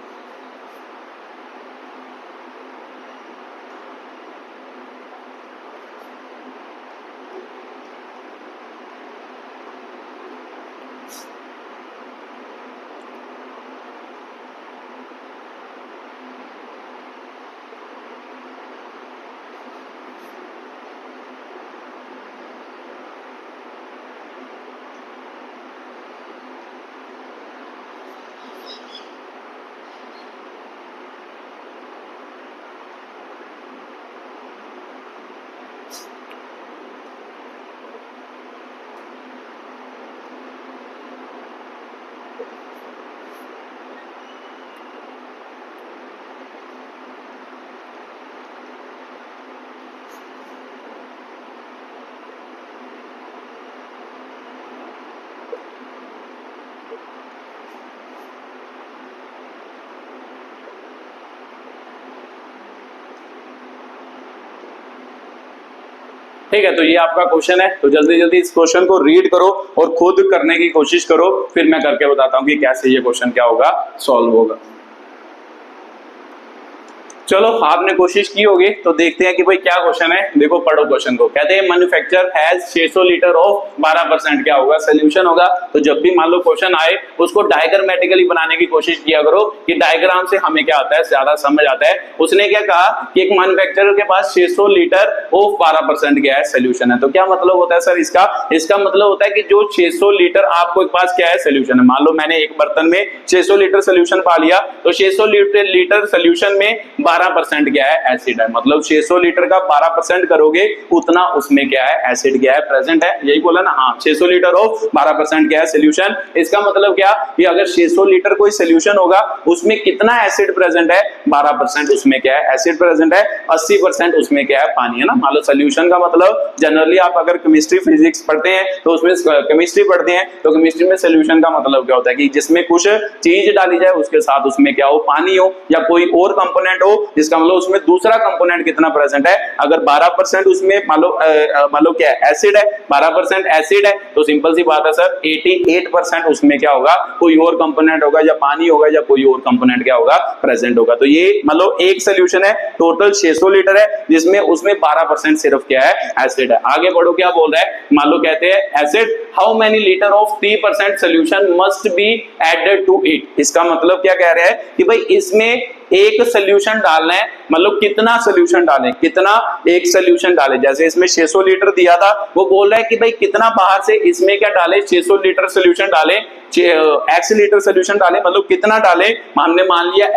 ठीक है, तो ये आपका क्वेश्चन है। तो जल्दी जल्दी इस क्वेश्चन को रीड करो और खुद करने की कोशिश करो, फिर मैं करके बताता हूं कि कैसे ये क्वेश्चन क्या होगा, सॉल्व होगा। चलो आपने कोशिश की होगी, तो देखते हैं कि भाई क्या क्वेश्चन है। देखो पढ़ो क्वेश्चन को। कहते हैं मैन्युफैक्चर हैज 600 लीटर ऑफ 12% क्या होगा, सोल्यूशन होगा। तो जब भी मान लो क्वेश्चन आए उसको डायग्रामेटिकली बनाने की कोशिश किया करो कि डायग्राम से हमें क्या आता है, ज्यादा समझ आता है। उसने क्या कहा कि एक मैन्युफैक्चरर के पास 600 लीटर ऑफ 12% क्या है, सोल्यूशन है। तो क्या मतलब होता है सर इसका, इसका मतलब होता है कि जो 600 लीटर आपके पास क्या है, सोल्यूशन है। मान लो मैंने एक बर्तन में 600 लीटर सोल्यूशन पा लिया, तो 600 लीटर सोल्यूशन में 12% क्या है, एसिड है। मतलब 600 लीटर का 12% करोगे उतना उसमें क्या है, एसिड क्या है, प्रेजेंट है। यही बोला ना, हाँ 600 लीटर ऑफ 12% क्या है, सोल्यूशन। इसका मतलब क्या कि अगर 600 लीटर कोई सोल्यूशन होगा उसमें कितना एसिड प्रेजेंट है, 12% उसमें क्या है, एसिड प्रेजेंट है। 80% उसमें क्या है, पानी है ना। मान लो सोल्यूशन का मतलब जनरली आप अगर केमिस्ट्री फिजिक्स पढ़ते हैं तो उसमें केमिस्ट्री पढ़ते हैं तो केमिस्ट्री में सोल्यूशन का मतलब क्या होता है कि जिसमें कुछ चीज डाली जाए उसके साथ उसमें क्या हो, पानी हो या कोई और कंपोनेंट हो, इसका मतलब उसमें दूसरा कंपोनेंट कितना प्रेजेंट है। अगर 12% उसमें मान लो क्या है, एसिड है, 12% एसिड है, तो सिंपल सी बात है सर 88% उसमें क्या होगा, कोई और कंपोनेंट होगा या पानी होगा या कोई और कंपोनेंट क्या होगा, प्रेजेंट होगा। तो ये मतलब एक सोल्यूशन है, टोटल 600 लीटर है जिसमें उसमें 12% सिर्फ क्या है, एसिड है। आगे बढ़ो, क्या बोल रहा है, मान लो कहते हैं acid how many litre of 3% solution must be added to it. इसका मतलब क्या कह रहा है कि भाई इसमें एक सोल्यूशन डालना है, मतलब कितना सोल्यूशन डालें, कितना एक सोल्यूशन डालें। जैसे इसमें 600 लीटर दिया था, वो बोल रहा है कि भाई कितना बाहर से इसमें क्या डालें, 600 लीटर सोल्यूशन डालें, x लीटर सोल्यूशन डालें, मतलब कितना डालें। हमने मान लिया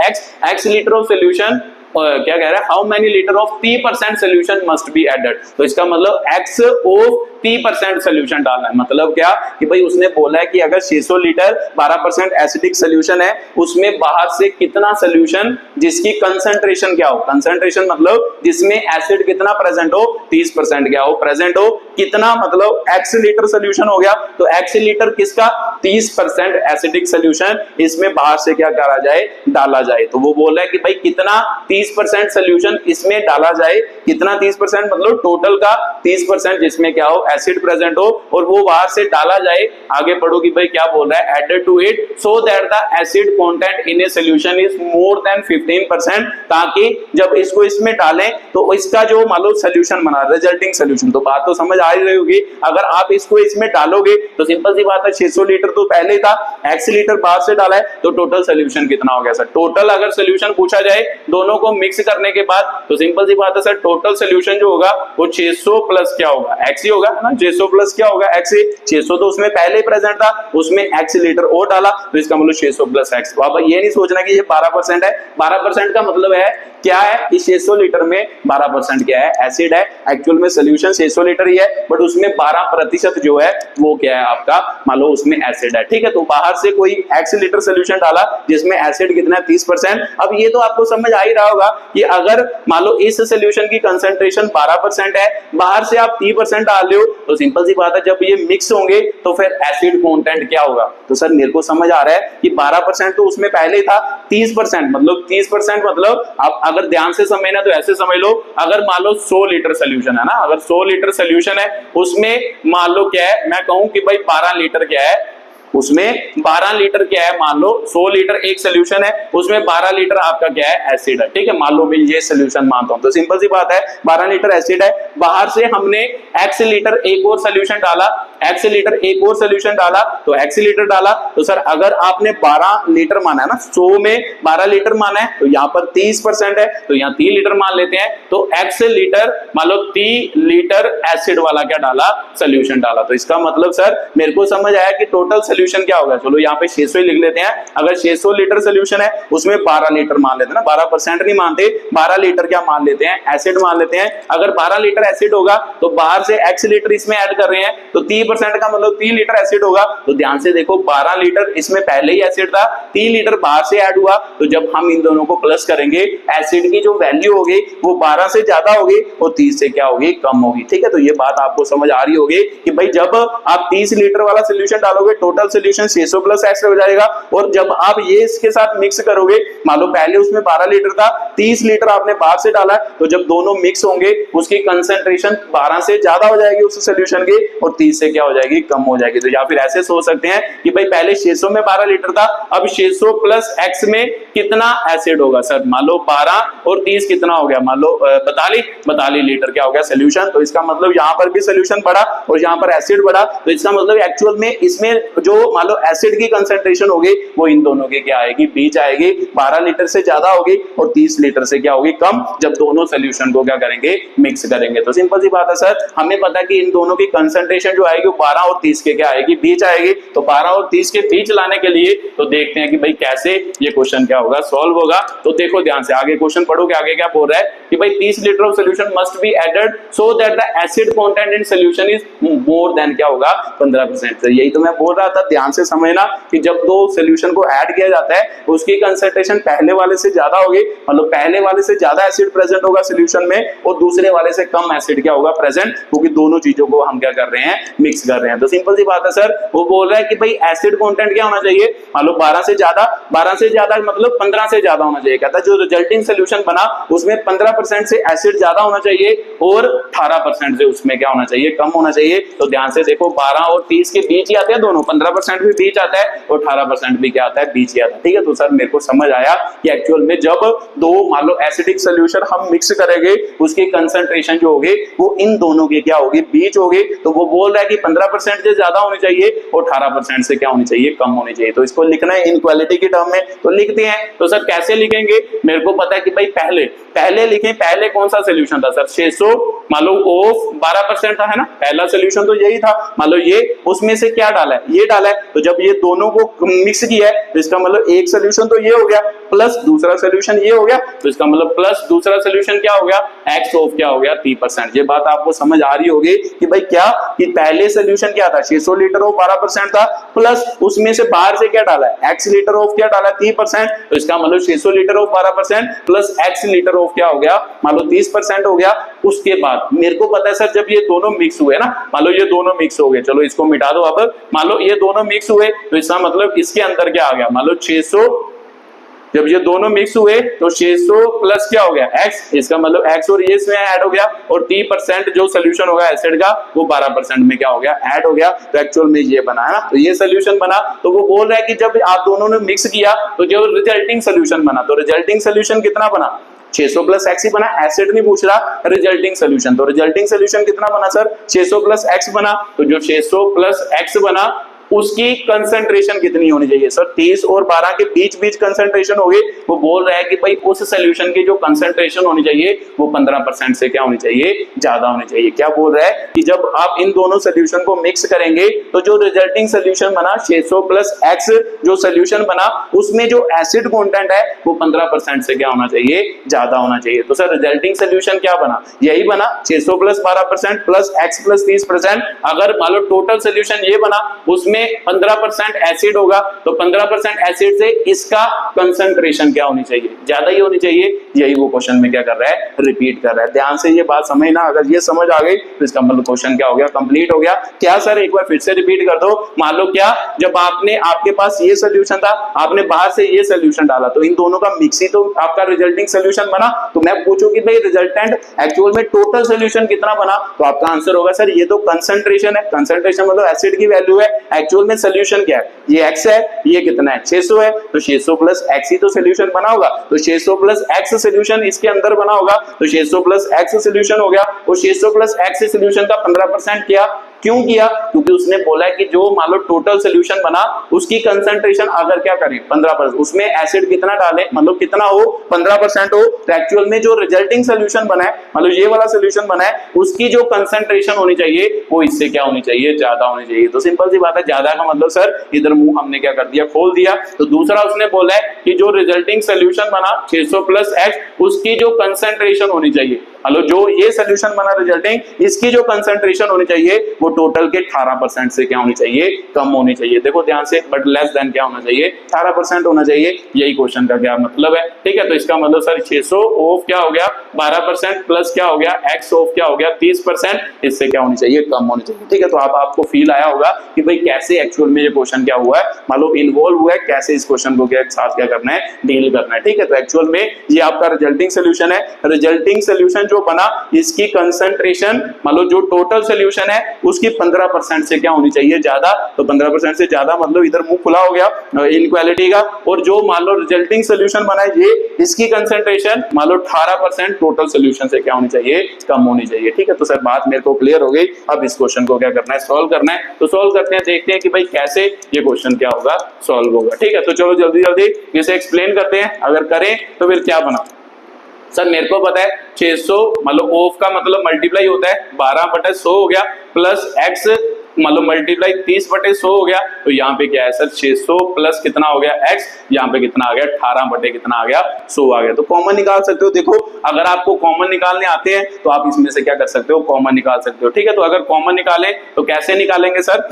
x लीटर ऑफ सोल्यूशन, क्या कह रहा है, how many litre of 3% solution must be added. तो इसका मतलब x ऑफ 3% सोल्यूशन डालना है। मतलब क्या कि भाई उसने बोला है कि अगर 600 लीटर 12% एसिडिक सोल्यूशन है उसमें बाहर से कितना सोल्यूशन जिसकी कंसंट्रेशन क्या हो, कंसंट्रेशन मतलब जिसमें एसिड कितना प्रेजेंट हो, 30% क्या हो, प्रेजेंट हो, कितना मतलब x लीटर सोल्यूशन हो गया। तो x लीटर किसका, 30% एसिडिक सोल्यूशन इसमें बाहर से क्या करा जाए, डाला जाए। तो वो बोल रहा है कि भाई कितना 30% सोल्यूशन इसमें डाला जाए, कितना 30% मतलब टोटल का 30% जिसमें क्या हो, एसिड प्रेजेंट हो और वो बाहर से डाला जाए। आगे पढ़ो कि भाई क्या बोल रहा है, added to it so that the acid content in a solution is more than 15%, ताकि जब इसको इसमें डालें तो इसका जो मान लो सॉल्यूशन बना, रिजल्टिंग सॉल्यूशन। तो बात तो समझ आ ही रही होगी, अगर आप इसको इसमें डालोगे तो सिंपल सी बात है 600 लीटर तो पहले था, x लीटर बाहर से डाला है, तो टोटल सॉल्यूशन कितना हो गया सर। टोटल अगर सॉल्यूशन पूछा जाए दोनों को को मिक्स करने के बाद तो सिंपल सी बात है सर, टोटल सोल्यूशन जो होगा वो 600 प्लस क्या होगा, x ही होगा ना। 600 प्लस क्या होगा, x ही। 600 तो उसमें पहले ही प्रेजेंट था, उसमें x लीटर और डाला, तो इसका मतलब 600 प्लस x। तो अब ये नहीं सोचना कि ये 12% है। 12% का मतलब है क्या है कि 600 लीटर में 12% क्या है, एसिड है। एक्चुअल में सोल्यूशन 600 लीटर ही है, बट उसमें 12% जो है वो क्या है आपका, मान लो उसमें एसिड है, ठीक है। तो बाहर से कोई x लीटर सोल्यूशन डाला जिसमें एसिड कितना है, 30%। अब ये तो आपको समझ आ ही रहा होगा कि अगर मान लो इस सोल्यूशन की कंसंट्रेशन 12% है, बाहर से आप 30% डाल रहे हो, तो सिंपल सी बात है जब ये मिक्स होंगे तो फिर एसिड कंटेंट क्या होगा। तो सर मेरे को समझ आ रहा है कि 12% तो उसमें पहले ही था, 30% मतलब 30% मतलब आप अगर ध्यान से समझना तो ऐसे समझ लो, अगर मान लो 100 लीटर सोल्यूशन है ना, अगर 100 लीटर सोल्यूशन है उसमें मान लो क्या है, मैं कहूं कि भाई 12 लीटर क्या है, उसमें 12 लीटर क्या है, मान लो 100 लीटर एक सोल्यूशन है, उसमें 12 लीटर आपका क्या है, एसिड है, ठीक है। मान लो मैं ये सोल्यूशन मानता हूं, तो सिंपल सी बात है 12 लीटर एसिड है, बाहर से हमने x लीटर एक और सोल्यूशन डाला, x लीटर एक और सोल्यूशन डाला, तो x लीटर डाला। तो सर अगर आपने 12 लीटर माना है ना, 100 में 12 लीटर माना है, तो यहाँ पर 30% है, तो यहाँ 3 लीटर मान लेते हैं। तो x लीटर मान लो 3 लीटर एसिड वाला क्या डाला, सोल्यूशन डाला। तो इसका मतलब सर मेरे को समझ आया कि टोटल सोल्यूशन क्या होगा। चलो यहाँ पे 600 ही लिख लेते हैं। अगर 600 लीटर सोल्यूशन है उसमें 12 लीटर मान लेते हैं ना, 12% नहीं मानते, 12 लीटर क्या मान लेते हैं, एसिड मान लेते हैं। अगर 12 लीटर एसिड होगा तो बाहर से x लीटर इसमें ऐड कर रहे हैं, तो 30% का मतलब 3 लीटर एसिड होगा। तो ध्यान से देखो 12 लीटर इसमें पहले ही एसिड था, 3 लीटर बाहर से ऐड हुआ, तो जब हम इन दोनों को प्लस करेंगे एसिड की जो वैल्यू होगी वो 12 से ज्यादा होगी और 30 से क्या होगी, कम होगी, ठीक है। तो ये बात आपको समझ आ रही होगी कि भाई जब आप 30 लीटर वाला सोल्यूशन डालोगे टोटल सोल्यूशन 600 प्लस x हो जाएगा, और जब आप ये इसके साथ मिक्स करोगे, मान लो पहले उसमें 12 लीटर था, 30 लीटर आपने बाहर से डाला, तो जब दोनों मिक्स होंगे उसकी कंसंट्रेशन 12 से ज्यादा हो जाएगी उस सोल्यूशन की, और 30 से क्या हो जाएगी, कम हो जाएगी। तो या फिर ऐसे सोच सकते हैं कि भाई पहले 600 में 12 लीटर था, अब 600 प्लस x में कितना एसिड होगा सर, मान लो 12 और 30 कितना हो गया, मान लो 42 लीटर क्या हो गया सोल्यूशन। तो इसका मतलब यहाँ पर भी सोल्यूशन बढ़ा और यहाँ पर एसिड बढ़ा, तो इसका मतलब एक्चुअल में इसमें जो मान लो एसिड की कंसंट्रेशन होगी वो इन दोनों के क्या आएगी, बीच आएगी, 12 लीटर से ज्यादा होगी और 30 लीटर से क्या होगी, कम, जब दोनों सोल्यूशन को क्या करेंगे, मिक्स करेंगे। तो सिंपल सी बात है सर, हमें पता है कि इन दोनों की कंसंट्रेशन जो आएगी वो 12 और 30 के क्या आएगी, बीच आएगी। तो 12 और 30 के बीच लाने के लिए तो देखते हैं कि भाई कैसे ये क्वेश्चन क्या होगा, सॉल्व होगा। तो देखो ध्यान से आगे क्वेश्चन पढ़ोगे, आगे क्या बोल रहा है कि भाई 30 litre of solution must be added so that the acid content in solution is more than क्या होगा, 15%। तो यही तो मैं बोल रहा था, ध्यान से समझना कि जब दो सोल्यूशन को ऐड किया जाता है उसकी कंसंट्रेशन पहले वाले से ज्यादा होगी, मतलब पहले वाले से ज्यादा एसिड प्रेजेंट होगा सोल्यूशन में और दूसरे वाले से कम एसिड क्या होगा प्रेजेंट, क्योंकि दोनों चीजों को हम क्या कर रहे हैं, मिक्स कर रहे हैं। तो सिंपल सी बात है सर, वो बोल रहा है कि भाई एसिड कंटेंट क्या होना चाहिए, मान लो 12 से ज्यादा मतलब 15 से ज्यादा होना चाहिए। कहता है जो रिजल्टिंग सोल्यूशन बना उसमें 15% से एसिड ज्यादा होना चाहिए और 18% से उसमें क्या होना चाहिए, कम होना चाहिए। तो ध्यान से देखो 12 और 30 के बीच ही आते हैं दोनों, 15% भी बीच आता है और 18% भी क्या आता है, बीच ही आता है, ठीक है। तो सर मेरे को समझ आया कि एक्चुअल में जब दो मान लो एसिडिक सोल्यूशन हम मिक्स करेंगे उसकी कंसंट्रेशन जो होगी वो इन दोनों की क्या होगी, बीच होगी। तो वो बोल रहा है कि 15% से ज्यादा होनी चाहिए और 18% से क्या होनी चाहिए, कम होनी चाहिए। तो इसको लिखना है इनइक्वालिटी की टर्म में, तो लिखते हैं। तो सर कैसे लिखेंगे, मेरे को पता है कि भाई पहले लिखें, पहले कौन सा सोल्यूशन था सर, 600 मान लो ऑफ 12% था, है ना, पहला सोल्यूशन तो यही था। मान लो ये उसमें से क्या डाला है, ये डाला है, तो जब ये दोनों को मिक्स किया है तो इसका मतलब एक सोल्यूशन तो ये हो गया प्लस दूसरा सोल्यूशन ये हो गया, तो इसका मतलब प्लस दूसरा सोल्यूशन क्या हो गया, x ऑफ क्या हो गया 3%। ये बात आपको समझ आ रही होगी कि भाई क्या, कि पहले सोल्यूशन क्या था, 600 लीटर ऑफ 12% था, प्लस उसमें से बाहर से क्या डाला है, x लीटर ऑफ क्या डाला 3%, तो इसका मतलब 600 litre of 12% plus x litre of क्या हो गया, मान लो 30% हो गया। उसके बाद मेरे को पता है सर जब ये दोनों मिक्स हुए ना, मान लो ये दोनों मिक्स हो गए, चलो इसको मिटा दो। अब मान लो ये दोनों मिक्स हुए तो इसका मतलब इसके अंदर क्या आ गया, मान लो 600, जब ये दोनों मिक्स हुए तो 600 प्लस क्या हो गया x, इसका मतलब x और ये इसमें ऐड हो गया और 30% जो सोल्यूशन होगा एसिड का वो 12% में क्या हो गया, ऐड हो गया। तो एक्चुअल में ये बना है ना, तो ये सोल्यूशन बना। तो वो बोल रहा है कि जब आप दोनों ने मिक्स किया तो जो रिजल्टिंग सोल्यूशन बना, तो रिजल्टिंग सोल्यूशन कितना बना, 600 प्लस x ही बना, एसिड नहीं पूछ रहा, रिजल्टिंग सोल्यूशन। तो रिजल्टिंग सोल्यूशन कितना बना सर, 600 प्लस x बना। तो जो 600 प्लस x बना उसकी कंसंट्रेशन कितनी होनी चाहिए। सर 30 और 12 के बीच बीच कंसंट्रेशन होगी, वो बोल रहा है कि भाई उस सोल्यूशन की जो कंसंट्रेशन होनी चाहिए वो 15% से क्या होनी चाहिए, ज्यादा होनी चाहिए। क्या बोल रहा है कि जब आप इन दोनों सोल्यूशन को मिक्स करेंगे तो जो रिजल्टिंग सोल्यूशन बना 600 प्लस x जो सोल्यूशन बना उसमें जो एसिड कंटेंट है वो 15% से क्या होना चाहिए, ज्यादा होना चाहिए। तो सर रिजल्टिंग सोल्यूशन क्या बना, यही बना 600 प्लस 12% प्लस x प्लस 30%। अगर मान लो टोटल सोल्यूशन ये बना उसमें 15% एसिड होगा तो 15% एसिड से इसका कंसंट्रेशन क्या होनी चाहिए, ज्यादा ही होनी चाहिए। यही वो क्वेश्चन में क्या कर रहा है, रिपीट कर रहा है। ध्यान से ये बात समझना, अगर ये समझ आ गई तो इसका मतलब क्वेश्चन क्या हो गया, कंप्लीट हो गया। क्या सर एक बार फिर से रिपीट कर दो। मान लो क्या, जब आपने आपके पास ये सोल्यूशन था, आपने बाहर से ये सोल्यूशन डाला तो इन दोनों का मिक्स ही तो आपका रिजल्टिंग सोल्यूशन बना। तो मैं पूछूं कि भाई रिजल्टेंट एक्चुअल में टोटल सोल्यूशन कितना बना, तो आपका आंसर होगा सर ये तो कंसंट्रेशन है। कंसंट्रेशन मतलब एसिड की वैल्यू है, एक्चुअल में सोल्यूशन क्या है, ये x है, ये कितना है 600 है, तो 600 प्लस x ही तो सोल्यूशन बना होगा। तो 600 प्लस x सोल्यूशन इसके अंदर बना होगा, तो 600 प्लस x सोल्यूशन हो गया। और 600 प्लस x सोल्यूशन का 15% किया, क्यों किया, क्योंकि उसने बोला है कि जो मान लो टोटल सोल्यूशन बना उसकी कंसंट्रेशन अगर क्या करें 15%, उसमें एसिड कितना डालें, मतलब कितना हो 15% हो। तो एक्चुअल में जो रिजल्टिंग सोल्यूशन बना है, मतलब ये वाला सोल्यूशन बना है, उसकी जो कंसंट्रेशन होनी चाहिए वो इससे क्या होनी चाहिए, ज्यादा होनी चाहिए। तो सिंपल सी बात है, ज्यादा का मतलब सर इधर मुंह हमने क्या कर दिया, खोल दिया। तो दूसरा उसने बोला है कि जो रिजल्टिंग सोल्यूशन बना 600 प्लस x उसकी जो कंसंट्रेशन होनी चाहिए, मतलब जो ये सोल्यूशन बना रिजल्टिंग, इसकी जो कंसंट्रेशन होनी चाहिए वो टोटल के 18% से क्या होनी चाहिए, कम होनी चाहिए। देखो ध्यान से, बट लेस देन क्या होना चाहिए, 18% होना चाहिए। यही क्वेश्चन का क्या मतलब है, ठीक है। तो इसका मतलब सर 600 ऑफ क्या हो गया 12% प्लस क्या हो गया x ऑफ क्या हो गया 30%, इससे क्या होनी चाहिए, कम होनी चाहिए। ठीक है, तो आपको फील आया होगा कि भाई कैसे एक्चुअल में ये क्वेश्चन क्या हुआ है, मतलब इन्वॉल्व हुआ है, कैसे इस क्वेश्चन को क्या साथ क्या करना है, डील करना है। ठीक है, तो एक्चुअल में ये आपका रिजल्टिंग सोल्यूशन है। रिजल्टिंग सोल्यूशन जो बना इसकी कंसंट्रेशन, मतलब जो टोटल सोल्यूशन है उसकी 15% से क्या होनी चाहिए, ज्यादा। तो 15% से ज्यादा मतलब इधर मुंह खुला हो गया इनइक्वालिटी का। और जो मान लो रिजल्टिंग सोल्यूशन बना है ये, इसकी कंसंट्रेशन मान लो 18% टोटल सोल्यूशन से क्या होनी चाहिए, कम होनी चाहिए। ठीक है, तो सर बात मेरे को क्लियर हो गई। अब इस क्वेश्चन को क्या करना है, सॉल्व करना है। तो सॉल्व करते हैं, देखते हैं कि भाई कैसे ये क्वेश्चन क्या होगा, सॉल्व होगा। ठीक है, तो चलो जल्दी जल्दी इसे एक्सप्लेन करते हैं। अगर करें तो फिर क्या बना, सर मेरे को पता है 600 मतलब ऑफ का मतलब मल्टीप्लाई होता है 12/100 हो गया, प्लस x मतलब मल्टीप्लाई 30/100 हो गया। तो यहाँ पे क्या है सर 600 प्लस कितना हो गया x, यहाँ पे कितना आ गया 18 कितना आ गया 100 आ गया। तो कॉमन निकाल सकते हो। देखो अगर आपको कॉमन निकालने आते हैं तो आप इसमें से क्या कर सकते हो, कॉमन निकाल सकते हो। ठीक है, तो अगर कॉमन निकालें तो कैसे निकालेंगे सर,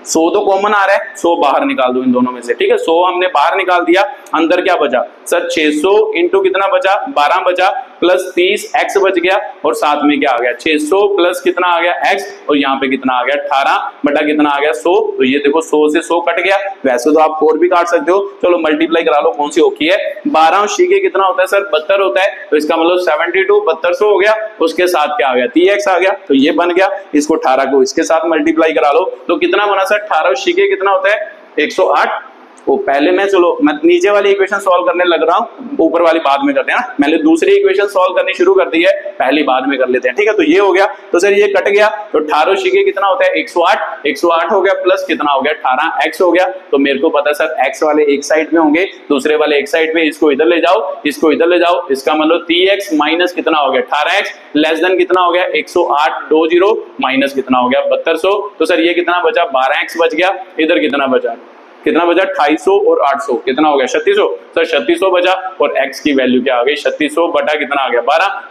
100 तो कॉमन आ रहा है, 100 बाहर निकाल दो इन दोनों में से। ठीक है, 100 हमने बाहर निकाल दिया, अंदर क्या बचा सर 600 इंटू कितना बचा 12 बचा, प्लस 30 x बच गया, और साथ में क्या आ गया 600 प्लस कितना आ गया x, और यहाँ पे कितना आ गया 18 बटा कितना आ गया 100। तो ये देखो 100 से 100 कट गया। वैसे तो आप 4 भी काट सकते हो, चलो मल्टीप्लाई करा लो कौन सी होती है। 12 शीके कितना होता है सर 72 होता है, तो इसका मतलब 72 7200 हो गया। उसके साथ क्या आ गया 3x आ गया, तो ये बन गया। इसको 18 को इसके साथ मल्टीप्लाई करा लो तो कितना बना सर 18 शीके कितना होता है 108। वो पहले मैं, चलो मैं नीचे वाली इक्वेशन सॉल्व करने लग रहा हूँ, ऊपर वाली बाद में करते हैं ना। मैंने दूसरी इक्वेशन सॉल्व करनी शुरू कर दी है, पहली बाद में कर लेते हैं। ठीक है, तो ये हो गया। तो सर ये कट गया, तो 18 शीके कितना होता है 108, 108 हो गया, प्लस कितना हो गया 18x हो गया। तो मेरे को पता है सर x वाले एक साइड में होंगे, दूसरे वाले एक साइड में, इसको इधर ले जाओ, इसको इधर ले जाओ। इसका मतलब 3x माइनस कितना हो गया 18x, लेस देन कितना हो गया 108 माइनस कितना हो गया 7200। तो सर ये कितना बचा 12x बच गया। इधर कितना बचा 2800 और 800 कितना हो गया 3600। सर 3600 बचा, और x की वैल्यू क्या आ गई 3600 बटा कितना आ गया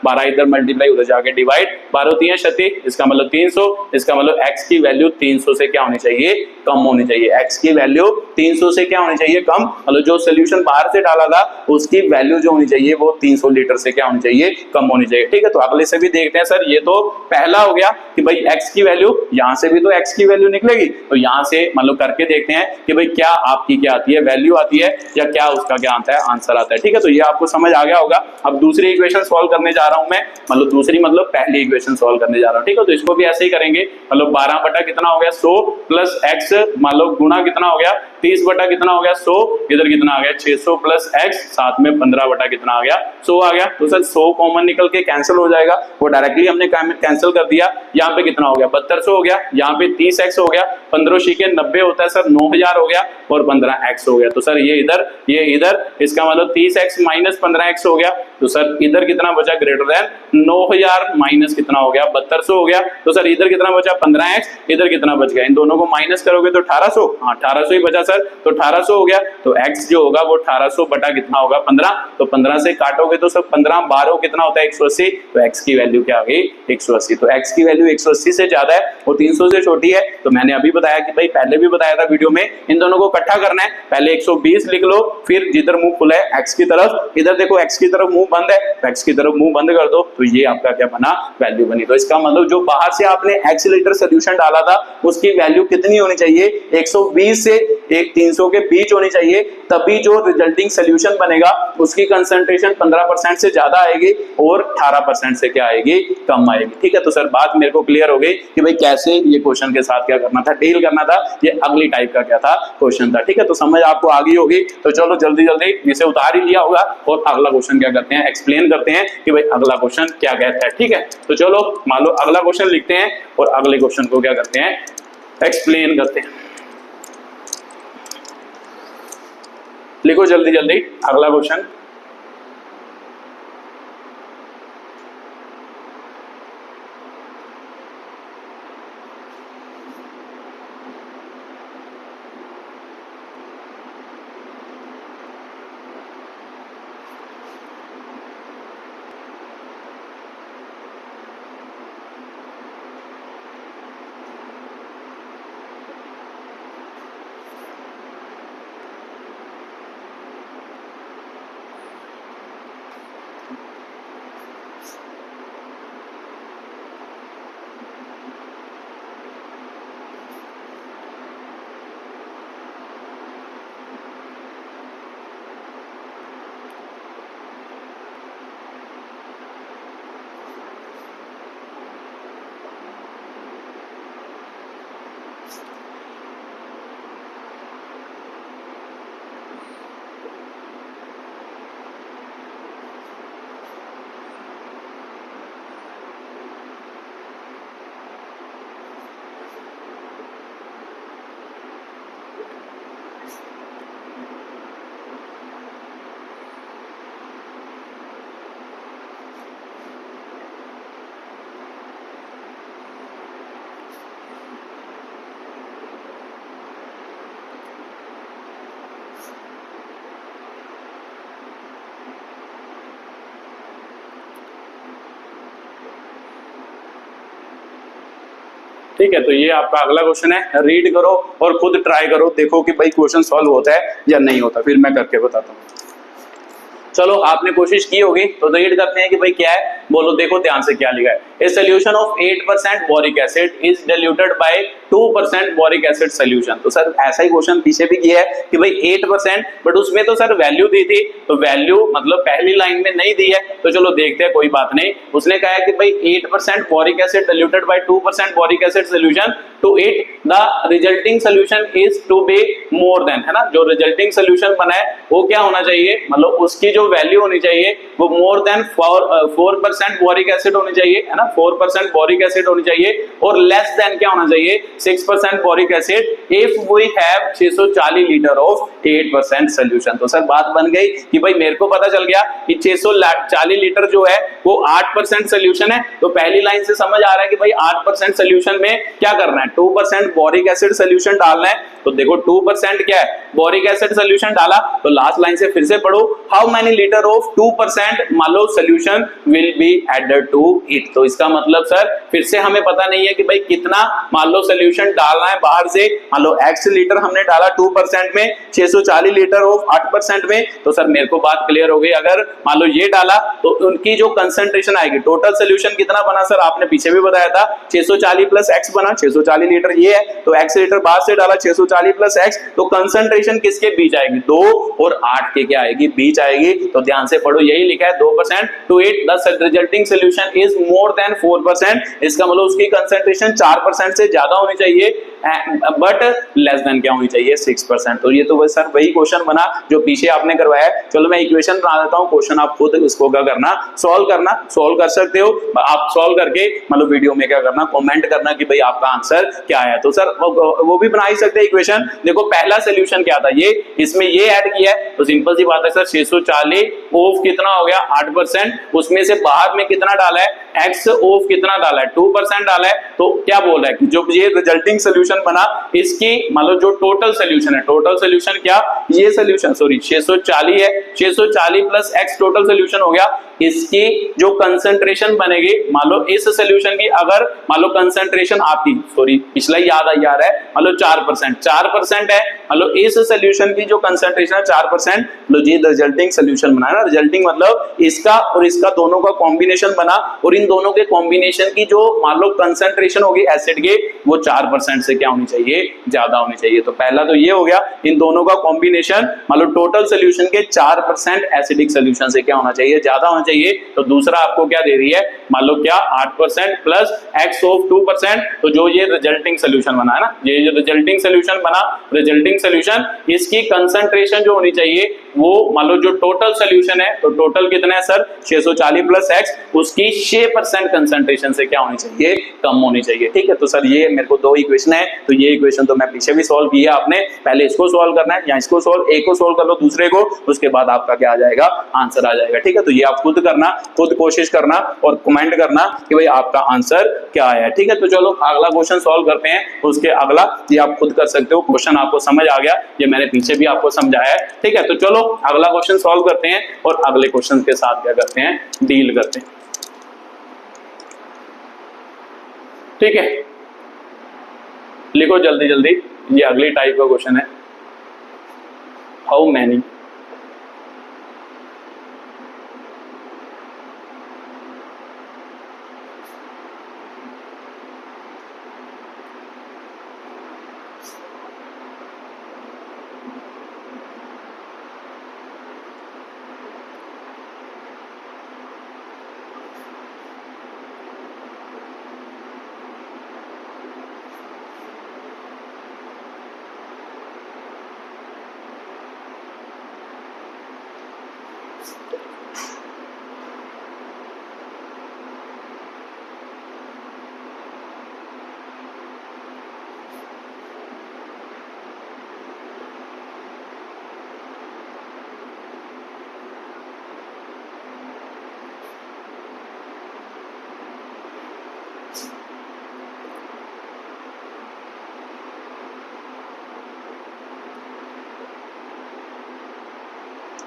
12 इधर मल्टीप्लाई उधर जाके डिवाइड, 12 3 36, इसका मतलब 300। इसका मतलब x की वैल्यू 300 से क्या होनी चाहिए, कम होनी चाहिए। x की वैल्यू 300 से क्या होनी चाहिए, कम। मतलब जो सोल्यूशन बाहर से डाला था उसकी वैल्यू जो होनी चाहिए वो 300 लीटर से क्या होनी चाहिए, कम होनी चाहिए। ठीक है, तो अगले से भी देखते हैं। सर ये तो पहला हो गया कि भाई x की वैल्यू, यहाँ से भी तो x की वैल्यू निकलेगी, तो यहाँ से मतलब करके देखते हैं कि भाई क्या आपकी क्या आती है, वैल्यू आती है, या क्या उसका क्या आता है, आंसर आता है। ठीक है, तो ये आपको समझ आ गया होगा। अब दूसरी इक्वेशन सॉल्व करने जा रहा हूं मैं, मतलब दूसरी मतलब पहली इक्वेशन सॉल्व करने जा रहा हूं। ठीक है, तो इसको भी ऐसे ही करेंगे। मतलब 12 बटा कितना हो गया 100 प्लस x, मान लो गुणा कितना हो गया 30 बटा कितना हो गया 100, इधर कितना आ गया 600 प्लस x, साथ में 15 बटा कितना आ गया 100 आ गया। तो सर 100 कॉमन निकल के कैंसिल हो जाएगा, वो डायरेक्टली हमने कैंसिल कर दिया। यहाँ पे कितना हो गया 7200 हो गया, यहाँ पे 30x हो गया, 15 शीके 90 होता है सर 9000 हो गया और 15x हो गया। तो सर ये इधर इसका मतलब 30x माइनस 15x हो गया। तो सर इधर कितना बचा ग्रेटर देन 9000 माइनस कितना हो गया 7200 हो गया। तो सर इधर कितना बचा 15x, इधर कितना बच गया, इन दोनों को माइनस करोगे तो 1800, हाँ 1800 ही बचा सर, तो 1800 हो गया। तो x जो होगा वो 1800 बटा कितना होगा 15, तो 15 से काटोगे तो सर 15 12 कितना होता है 180, तो x की वैल्यू क्या आ गई 180। तो x की वैल्यू 180 से ज्यादा है और 300 से छोटी है। तो मैंने अभी बताया कि भाई पहले भी बताया था वीडियो में, इन दोनों को इकट्ठा करना है, पहले 120 लिख लो, फिर जिधर मुंह खुला है x की तरफ, इधर देखो x की तरफ मुंह बंद है, x की तरफ मुंह बंद कर दो, तो ये आपका क्या बना वैल्यू बनी। तो इसका मतलब जो बाहर से आपने x लीटर सोल्यूशन डाला था उसकी वैल्यू कितनी होनी चाहिए 120 से 300 के बीच होनी चाहिए, तभी जो रिजल्टिंग सोल्यूशन बनेगा उसकी कंसंट्रेशन 15% से ज्यादा आएगी और 18% से क्या आएगी कम आएगी। ठीक है, तो सर बात मेरे को क्लियर हो गई कि भाई कैसे ये क्वेश्चन के साथ क्या करना था, डील करना था, ये अगली टाइप का क्या था क्वेश्चन था। ठीक है, तो समझ आपको आ गई होगी। तो चलो जल्दी जल्दी इसे उतार ही लिया होगा और अगला क्वेश्चन क्या करते हैं एक्सप्लेन करते हैं कि भाई अगला क्वेश्चन क्या कहता है। ठीक है, तो चलो मान लो अगला क्वेश्चन लिखते हैं और अगले क्वेश्चन को क्या करते हैं एक्सप्लेन करते हैं। लिखो जल्दी जल्दी अगला क्वेश्चन। ठीक है, तो ये आपका अगला क्वेश्चन है, रीड करो और खुद ट्राई करो, देखो कि भाई क्वेश्चन सॉल्व होता है या नहीं होता, फिर मैं करके बताता हूँ। चलो आपने कोशिश की होगी तो रीड करते हैं कि भाई क्या है, बोलो देखो ध्यान से क्या लिखा है। A solution of 8% boric acid is diluted by 2% boric acid solution. तो सर ऐसा ही क्वेश्चन पीछे भी किया है कि भाई 8%, बट उसमें तो सर वैल्यू दी थी, तो वैल्यू मतलब पहली लाइन में नहीं दी है, तो चलो देखते हैं, कोई बात नहीं। उसने कहा है कि भाई 8% boric acid diluted by 2% boric acid solution to it the resulting solution is to be more than, है ना, जो रिजल्टिंग सोल्यूशन बना है वो क्या होना चाहिए, मतलब उसकी जो वैल्यू होनी चाहिए वो मोर देन 4% बोरिक एसिड होनी चाहिए, है ना, 4% बोरिक एसिड होनी चाहिए, और लेस देन क्या होना चाहिए 6% boric acid if we have 640 litre of 8% solution. तो सर बात बन गई कि भाई मेरे को पता चल गया कि 640 लीटर जो है वो 8% सोल्यूशन है, तो पहली लाइन से समझ आ रहा है कि भाई 8% सोल्यूशन में क्या करना है 2% बोरिक एसिड सोल्यूशन डालना है। तो देखो 2% क्या है बोरिक एसिड सोल्यूशन डाला, तो लास्ट लाइन से फिर से पढ़ो, हाउ मेनी लीटर ऑफ 2% मान लो solution will be added to it. तो इसका मतलब सर फिर से हमें पता नहीं है कि भाई कितना मान लो सोल्यूशन डालना है बाहर से, मान लो x लीटर हमने डाला 2% में, 640 लीटर ऑफ 8% में, तो सर मेरे को बात क्लियर हो गई, अगर मान लो ये डाला तो उनकी जो कंसंट्रेशन आएगी, टोटल सोल्यूशन कितना बना सर आपने पीछे भी बताया था 640 प्लस x बना, 640 लीटर ये है, तो x लीटर बाहर से डाला 640 प्लस x, तो कंसंट्रेशन किसके बीच आएगी 2 और 8 के क्या आएगी बीच आएगी। तो ध्यान से पढ़ो, यही लिखा है 2% to it the resulting solution is more than 4%, इसका मतलब उसकी कंसंट्रेशन 4% से ज्यादा होनी चाहिए बट लेस देन क्या होनी चाहिए 6%। तो ये तो बस सर वही क्वेश्चन बना जो पीछे आपने करवाया है। चलो मैं इक्वेशन बना देता हूँ, क्वेश्चन आप खुद इसको क्या करना, सॉल्व करना, सॉल्व कर सकते हो आप। सॉल्व करके मतलब वीडियो में क्या करना, कमेंट करना कि भाई आपका आंसर क्या है। तो सर वो भी बना ही सकते हैं इक्वेशन। देखो पहला सोल्यूशन क्या था, ये इसमें ये ऐड किया है तो सिंपल सी बात है सर 640 ऑफ कितना हो गया 8%, उसमें से बाहर में कितना डाला है x ऑफ कितना डाला है 2% डाला है। तो क्या बोल रहा है कि जो ये रिजल्टिंग सोल्यूशन बना इसकी मतलब जो टोटल सोल्यूशन है, टोटल सोल्यूशन क्या, ये सोल्यूशन सॉरी 640 है, 640 प्लस x टोटल सोल्यूशन हो गया। इसकी जो कंसंट्रेशन बनेगी मान लो इस सोल्यूशन की, अगर मान लो कंसंट्रेशन आपकी सॉरी पिछला ही याद आ रहा है, मान लो 4% है, मान लो इस सोल्यूशन की जो कंसंट्रेशन है 4%, लो ये रिजल्टिंग सोल्यूशन बना है ना। रिजल्टिंग मतलब इसका और इसका दोनों का कॉम्बिनेशन बना, और इन दोनों के कॉम्बिनेशन की जो मान लो कंसंट्रेशन होगी एसिड के वो 4% से क्या होनी चाहिए, ज्यादा होनी चाहिए। तो पहला तो ये हो गया, इन दोनों का कॉम्बिनेशन मान लो टोटल सोल्यूशन के 4% एसिडिक सोल्यूशन से क्या होना चाहिए, ज्यादा होना चाहिए। तो दूसरा आपको क्या दे रही है, मान लो क्या 8% प्लस x ऑफ 2%, तो जो ये रिजल्टिंग सोल्यूशन बना है ना, ये जो रिजल्टिंग सोल्यूशन बना, रिजल्टिंग सोल्यूशन इसकी कंसंट्रेशन जो होनी चाहिए वो मान लो जो टोटल सोल्यूशन है, तो टोटल कितना है सर 640 प्लस x, उसकी 6% कंसंट्रेशन से क्या होनी चाहिए, कम होनी चाहिए। ठीक है, तो सर ये मेरे को दो इक्वेशन है, तो ये इक्वेशन तो मैं पीछे भी सॉल्व किया आपने, पहले इसको सॉल्व करना है या इसको सॉल्व, एक को सॉल्व कर लो दूसरे को, उसके बाद आपका क्या आ जाएगा, आंसर आ जाएगा। ठीक है, तो ये आप खुद करना, खुद कोशिश करना और कमेंट करना कि भाई आपका आंसर क्या आया। ठीक है, तो चलो अगला क्वेश्चन सॉल्व करते हैं। उसके अगला ये आप खुद कर सकते हो, क्वेश्चन आपको समझ आ गया, ये मैंने पीछे भी आपको समझाया है। ठीक है, तो चलो अगला क्वेश्चन सॉल्व करते हैं और अगले क्वेश्चन के साथ क्या करते हैं, डील करते हैं। ठीक है, लिखो जल्दी जल्दी, ये अगली टाइप का क्वेश्चन है, हाउ मैनी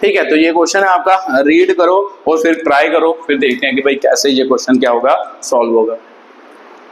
ठीक है, तो ये क्वेश्चन है आपका, रीड करो और फिर ट्राई करो, फिर देखते हैं कि भाई कैसे ये क्वेश्चन क्या होगा, सॉल्व होगा।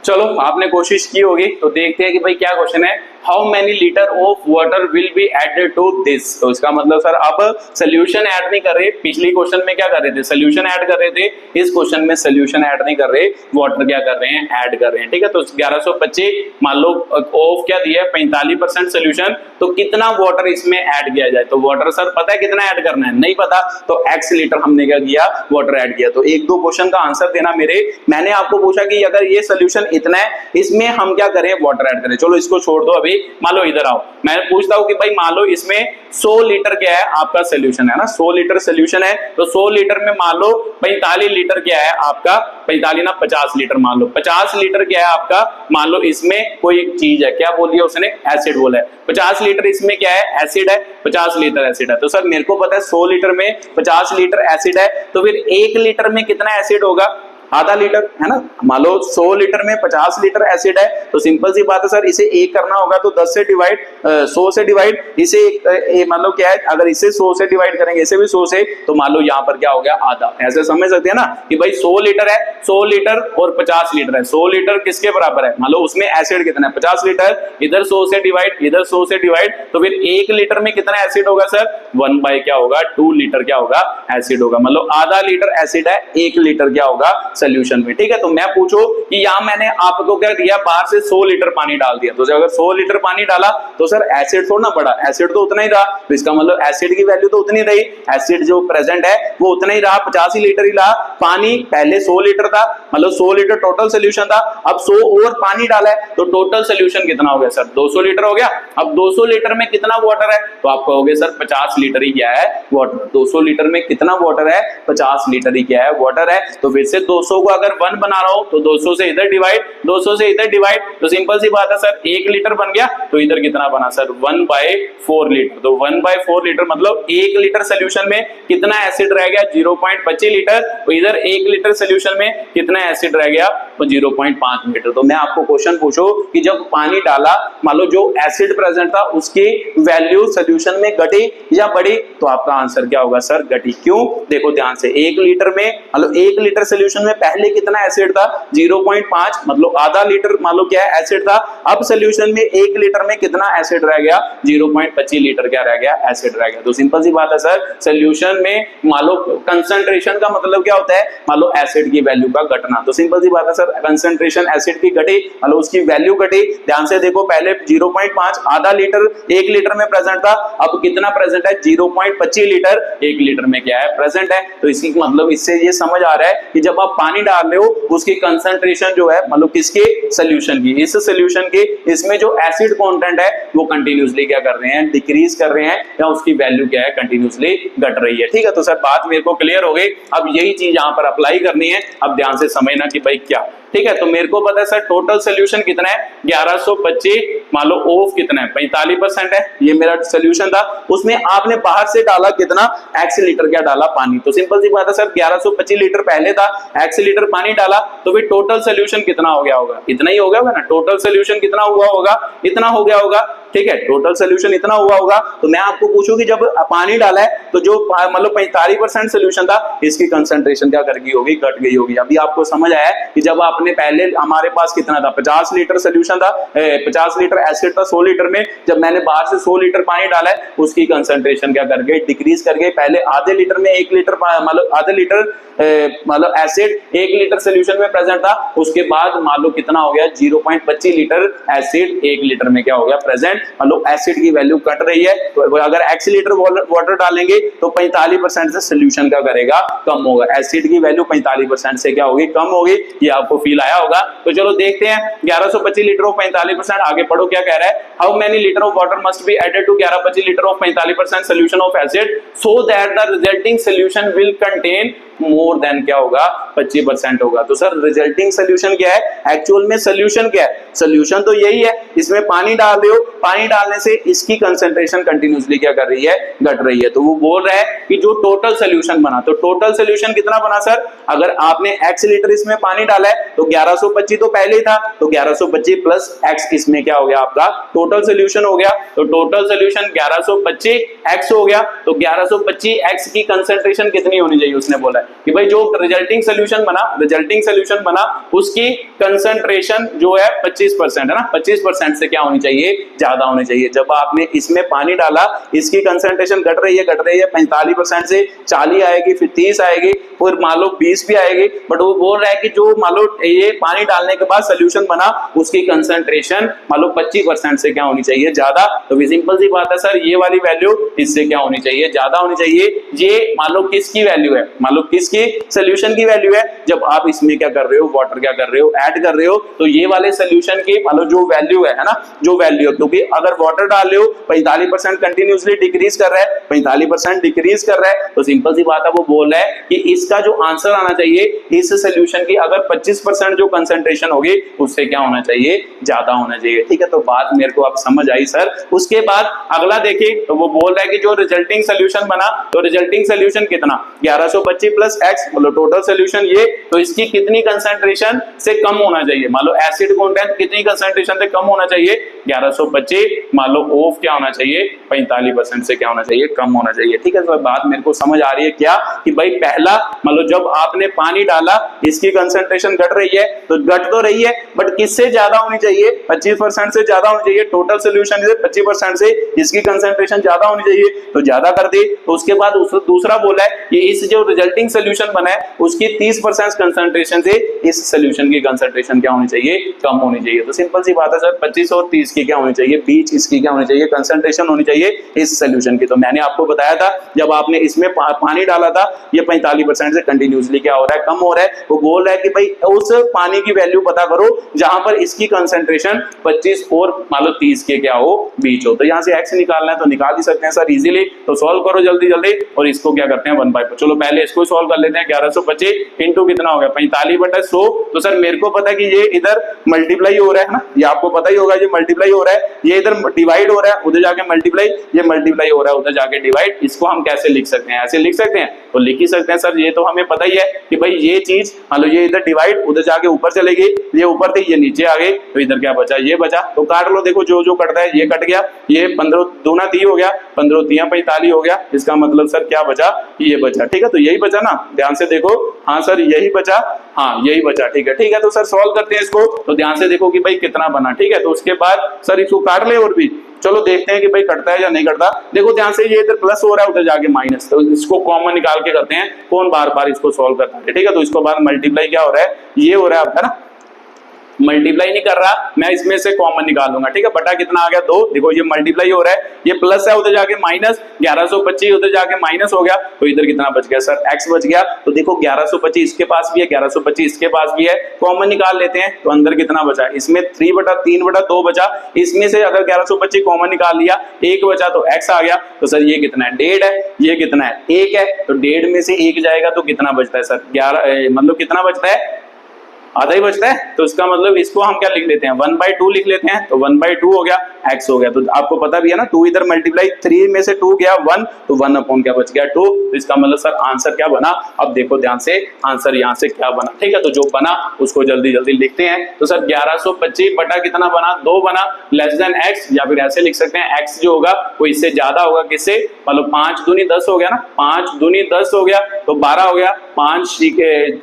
चलो आपने कोशिश की होगी, तो देखते हैं कि भाई क्या क्वेश्चन है, how many litre of water will be added to this. तो इसका मतलब सर आप सोल्यूशन ऐड नहीं कर रहे, पिछली क्वेश्चन में क्या कर रहे थे, सोल्यूशन ऐड कर रहे थे, इस क्वेश्चन में सोल्यूशन ऐड नहीं कर रहे, वाटर क्या कर रहे हैं, ऐड कर रहे हैं। ठीक है, तो 1125 मान लो ऑफ क्या दिया है 45% सोल्यूशन, तो कितना वाटर इसमें ऐड किया जाए। तो वाटर सर पता है कितना ऐड करना है, नहीं पता, तो x लीटर हमने क्या किया, वाटर ऐड किया। तो एक दो क्वेश्चन का आंसर देना मेरे, मैंने आपको पूछा कि अगर ये सोल्यूशन इतना है, इसमें हम क्या करें, वाटर ऐड करें। चलो इसको छोड़ दो, अभी मान लो इधर आओ, मैं पूछता हूं कि भाई मान लो इसमें 100 लीटर क्या है आपका सोल्यूशन है ना, 100 लीटर सोल्यूशन है, तो 100 लीटर में मान लो 45 लीटर क्या है आपका, 45 ना 50 लीटर मान लो, 50 लीटर क्या है आपका, मान लो इसमें कोई चीज है, क्या बोल दिया उसने, एसिड बोला है, 50 लीटर इसमें क्या है, एसिड है, 50 लीटर एसिड है। तो सर मेरे को पता है 100 लीटर में 50 लीटर एसिड है, तो फिर 1 लीटर में कितना एसिड होगा, आधा लीटर है ना। मान लो 100 लीटर में 50 लीटर एसिड है, तो सिंपल सी बात है सर, इसे एक करना होगा तो 10 से डिवाइड, 100 से डिवाइड, इसे मान लो क्या है, अगर इसे 100 से डिवाइड करेंगे, इसे भी 100 से, तो मान लो यहाँ पर क्या हो गया, आधा। ऐसे समझ सकते हैं ना कि भाई 100 लीटर है, 100 लीटर और 50 लीटर है, 100 लीटर किसके बराबर है, मान लो उसमें एसिड कितना है 50 लीटर, इधर 100 से डिवाइड, इधर 100 से डिवाइड, तो फिर 1 लीटर में कितना एसिड होगा सर, 1/2 क्या होगा, 2 लीटर क्या होगा, एसिड होगा। मतलब आधा लीटर एसिड है, 1 लीटर क्या होगा, सोल्यूशन में। ठीक है, तो मैं पूछो कि यहाँ मैंने आपको क्या दिया, बाहर से 100 लीटर पानी डाल दिया, तो अगर 100 लीटर पानी डाला तो सर एसिड थोड़ा ना बढ़ा, एसिड तो उतना ही रहा, तो इसका मतलब एसिड की वैल्यू तो उतनी रही, एसिड जो प्रेजेंट है वो उतना ही रहा, 85 लीटर ही रहा। पानी पहले 100 लीटर था, मतलब 100 लीटर टोटल सोल्यूशन था, अब 100 और पानी डाला है तो टोटल सोल्यूशन कितना हो गया सर, 200 लीटर हो गया। अब 200 लीटर में कितना वाटर है, तो आप कहोगे सर 50 लीटर ही क्या है वाटर, 200 लीटर में कितना वाटर है, 50 लीटर ही क्या है वाटर है। तो फिर से 200 को अगर 1 बना रहा हो तो 200 से इधर डिवाइड, 200 से इधर डिवाइड, तो सिंपल सी बात है सर 1 लीटर बन गया, तो इधर कितना बना सर 1/4 लीटर, तो 1/4 लीटर मतलब 1 लीटर सोल्यूशन में कितना एसिड रह गया, 0.25 लीटर, तो इधर 1 लीटर सोल्यूशन में कितना एसिड रह गया, तो 0.5 लीटर। तो मैं आपको क्वेश्चन पूछो कि जब पानी डाला, मान लो जो एसिड प्रेजेंट था उसकी वैल्यू सोल्यूशन में घटी या बढ़ी, तो आपका आंसर क्या होगा सर, घटी। क्यों, देखो ध्यान से, 1 लीटर में मतलब 1 लीटर सोल्यूशन में पहले कितना एसिड था, 0.5, मतलब आधा लीटर मान लो क्या एसिड था, अब सोल्यूशन में 1 लीटर में कितना एसिड रह गया, 0.25 लीटर क्या रह गया, एसिड रह गया। तो सिंपल सी बात है सर, सोल्यूशन में मान लो कंसंट्रेशन का मतलब क्या होता है, मान लो एसिड की वैल्यू का घटना, तो सिंपल सी बात है सर कंसंट्रेशन एसिड की घटी, मतलब उसकी वैल्यू घटी। ध्यान से देखो, पहले 0.5 आधा लीटर 1 लीटर में प्रेजेंट था, अब कितना प्रेजेंट है, 0.25 लीटर 1 लीटर में क्या है प्रेजेंट है। तो इसकी मतलब इससे ये समझ आ रहा है कि जब आप पानी डाल रहे हो उसकी कंसंट्रेशन जो है मतलब किसके, सोल्यूशन की, इस सोल्यूशन के इसमें जो एसिड कंटेंट है वो कंटिन्यूअसली क्या कर रहे हैं, डिक्रीज कर रहे हैं, या उसकी वैल्यू क्या है, कंटिन्यूअसली घट रही है। ठीक है, तो सर बात मेरे को क्लियर हो गई। अब यही चीज यहां पर अप्लाई करनी है, अब ध्यान से समझना कि भाई क्या। ठीक है, तो मेरे को पता है सर टोटल सोल्यूशन कितना है, 1125, मान लो ऑफ कितना है, 45% है, ये मेरा सोल्यूशन था, उसमें आपने बाहर से डाला कितना, x लीटर क्या डाला, पानी। तो सिंपल सी बात है सर 1125 लीटर पहले था, x लीटर पानी डाला, तो फिर टोटल सोल्यूशन कितना हो गया होगा, इतना ही हो गया होगा ना, टोटल सोल्यूशन कितना हुआ होगा, इतना हो गया होगा। ठीक है, टोटल सोल्यूशन इतना हुआ होगा। तो मैं आपको पूछूं कि जब पानी डाला है तो जो मतलब 45% सोल्यूशन था इसकी कंसंट्रेशन क्या कर गई होगी, घट गई होगी। अभी आपको समझ आया कि जब आपने पहले, हमारे पास कितना था, 50 लीटर सोल्यूशन था, 50 लीटर एसिड था 100 लीटर में, जब मैंने बाहर से 100 लीटर पानी डाला है उसकी कंसंट्रेशन क्या कर गई, डिक्रीज कर गई। पहले आधे लीटर में 1 लीटर मतलब आधे लीटर मतलब एसिड 1 लीटर सोल्यूशन में प्रेजेंट था, उसके बाद मान लो कितना हो गया, 0.25 लीटर एसिड 1 लीटर में क्या हो गया प्रेजेंट, मतलब एसिड की वैल्यू कट रही है। तो अगर x लीटर वाटर डालेंगे तो 45% से सोल्यूशन का करेगा, कम होगा, एसिड की वैल्यू 45% से क्या होगी, कम होगी। ये आपको फील आया होगा। तो चलो देखते हैं 1125 लीटर ऑफ 45%, आगे पढ़ो क्या कह रहा है, how many litre of water must be added to 1125 litre of 45% solution of acid so that the resulting solution will contain more than क्या होगा, 25% होगा। तो सर रिजल्टिंग सोल्यूशन क्या है, एक्चुअल में सोल्यूशन क्या है, सोल्यूशन तो यही है, इसमें पानी डाल रहे हो, पानी डालने से इसकी कंसंट्रेशन कंटिन्यूअसली क्या कर रही है, घट रही है। तो वो बोल रहा है कि जो टोटल सोल्यूशन बना, तो टोटल सोल्यूशन कितना बना सर, अगर आपने x लीटर इसमें पानी डाला है तो 1125 तो पहले ही था, तो 1125 प्लस x इसमें क्या हो गया, आपका टोटल सोल्यूशन हो गया। तो टोटल सोल्यूशन 1125x हो गया, तो 1125x की कंसंट्रेशन कितनी होनी चाहिए, उसने बोला है कि भाई जो रिजल्टिंग सोल्यूशन बना उसकी कंसंट्रेशन जो है 25% है ना, 25% से क्या होनी चाहिए, ज्यादा होनी चाहिए। जब आपने इसमें पानी डाला इसकी कंसंट्रेशन घट रही है 45% से 40 आएगी, फिर 30 आएगी, फिर मान लो 20 भी आएगी, बट वो बोल रहा है कि जो मान लो ये पानी डालने के बाद सोल्यूशन बना उसकी कंसंट्रेशन मान लो 25% से क्या होनी चाहिए, ज्यादा। तो सिंपल सी बात है सर, ये वाली वैल्यू इससे क्या होनी चाहिए, ज्यादा होनी चाहिए। ये मान लो किसकी वैल्यू है, मान लो किसकी, सोल्यूशन की वैल्यू है। जब आप इसमें क्या कर रहे हो, वाटर क्या कर रहे हो, ऐड कर रहे हो, तो ये वाले सोल्यूशन की मान लो जो वैल्यू है ना, जो वैल्यू है, क्योंकि अगर वाटर डाल रहे हो 45% कंटिन्यूअसली डिक्रीज कर रहा है, 45% डिक्रीज कर रहा है, तो सिंपल सी बात है वो बोल रहा है कि इसका जो आंसर आना चाहिए इस सोल्यूशन की, अगर 25% जो कंसंट्रेशन होगी उससे क्या होना चाहिए, ज्यादा होना चाहिए। ठीक है, तो बात मेरे को आप समझ आई सर। उसके बाद अगला देखिए, तो वो बोल रहा है कि जो रिजल्टिंग सोल्यूशन बना, तो रिजल्टिंग सोल्यूशन कितना, 1125 प्लस x, मतलब टोटल सोल्यूशन ये, तो इसकी कितनी कंसंट्रेशन से कम होना चाहिए, मान लो एसिड कंटेंट कितनी कंसंट्रेशन से कम होना चाहिए, 1125, मान लो ऑफ क्या होना चाहिए, 45% से क्या होना चाहिए, कम होना चाहिए। ठीक है, तो बात मेरे को समझ आ रही है क्या, कि भाई पहला मान लो जब आपने पानी डाला इसकी कंसंट्रेशन घट रही है, तो घट तो रही है बट किससे ज्यादा होनी चाहिए, 25% से ज्यादा होनी चाहिए। टोटल सोल्यूशन से 25% से इसकी कंसंट्रेशन ज्यादा होनी चाहिए, तो ज्यादा कर दी। तो उसके बाद दूसरा बोला है कि इस जो रिजल्टिंग सोल्यूशन बना है उसकी 30% कंसंट्रेशन से इस सोल्यूशन की कंसंट्रेशन क्या होनी चाहिए, कम होनी चाहिए। तो सिंपल सी बात है सर, 25 और 30 की क्या होनी चाहिए, बीच इसकी क्या होनी चाहिए, कंसंट्रेशन होनी चाहिए इस सोल्यूशन की। तो मैंने आपको बताया था जब आपने इसमें पानी डाला था, ये 45% से कंटिन्यूसली क्या हो रहा है, कम हो रहा है। वो बोल रहा है कि भाई उस पानी की वैल्यू पता करो जहां पर इसकी कंसंट्रेशन 25 और मान लो 30 के क्या हो, बीच हो। तो यहां से x निकालना है तो निकाल ही सकते हैं सर इजीली। तो सॉल्व करो जल्दी जल्दी और इसको क्या करते हैं 1/4। चलो पहले इसको सॉल्व कर लेते हैं। 1125 इंटू कितना हो गया 45/100। तो सर मेरे को पता है कि ये इधर मल्टीप्लाई हो रहा है ना, ये आपको पता ही होगा, ये मल्टीप्लाई हो रहा है, ये इधर डिवाइड हो रहा है, उधर जाके मल्टीप्लाई, ये मल्टीप्लाई हो रहा है, उधर जाके डिवाइड। इसको हम कैसे लिख सकते हैं, ऐसे लिख सकते हैं, तो लिख ही सकते हैं सर। ये तो हमें पता ही है कि भाई ये चीज मान लो ये इधर डिवाइड, उधर जाके ऊपर चले गई, ये ऊपर थी ये नीचे आ गई, तो इधर क्या बचा, ये बचा। तो काट लो, देखो जो जो कटता है ये कट गया, ये 15 दूना 30 हो गया, 15 3 45 हो गया। इसका मतलब सर क्या बचा, ये बचा। ठीक है, तो यही बचा ना, ध्यान से देखो। हाँ सर यही बचा, हाँ यही बचा। ठीक है, तो सर सॉल्व करते हैं इसको। तो ध्यान से देखो कि भाई कितना बना। ठीक है, तो उसके बाद सर इसको काट ले और भी। चलो देखते हैं कि भाई कटता है या नहीं कटता। देखो ध्यान से, ये इधर प्लस हो रहा है, उधर जाके माइनस, तो इसको कॉमन निकाल के करते हैं। कौन बार बार इसको सॉल्व करता है। ठीक है, तो इसको बाद मल्टीप्लाई क्या हो रहा है, ये हो रहा है आपका ना, मल्टीप्लाई नहीं कर रहा मैं, इसमें से कॉमन निकाल लूंगा। ठीक है, बटा कितना आ गया 2। देखो ये मल्टीप्लाई हो रहा है, ये प्लस है, उधर जाके माइनस, 1125 उधर जाके माइनस हो गया, तो इधर कितना बच गया सर, x बच गया। तो देखो 1125 इसके पास भी है, 1125 इसके पास भी है, कॉमन निकाल लेते हैं। तो अंदर कितना बचा, इसमें 3/3/2 बचा। इसमें से अगर 1125 कॉमन निकाल लिया, 1 बचा तो x आ गया। तो सर ये कितना है, 1.5 है, ये कितना है 1 है, तो 1.5 में से 1 जाएगा तो कितना बचता है सर, 11, मतलब कितना बचता है, आधा ही बचता है। तो इसका मतलब इसको हम क्या लिख लेते हैं, 1/2 लिख लेते हैं। तो 1/2 हो गया, x हो गया। तो आपको पता भी है ना, 2 इधर मल्टीप्लाई, 3 में से 2 गया 1, तो 1 अपॉन क्या बच गया 2। तो इसका मतलब सर आंसर क्या बना, अब देखो ध्यान से आंसर यहाँ से क्या बना। ठीक है, तो जो बना उसको जल्दी जल्दी लिखते हैं। तो सर 1125 बटा कितना बना, 2 बना, लेस देन x, या फिर ऐसे लिख सकते हैं x जो होगा वो इससे ज्यादा होगा, किससे, मतलब 5 दूनी 10 हो गया ना, 5 दूनी 10 हो गया तो 12 हो गया, 5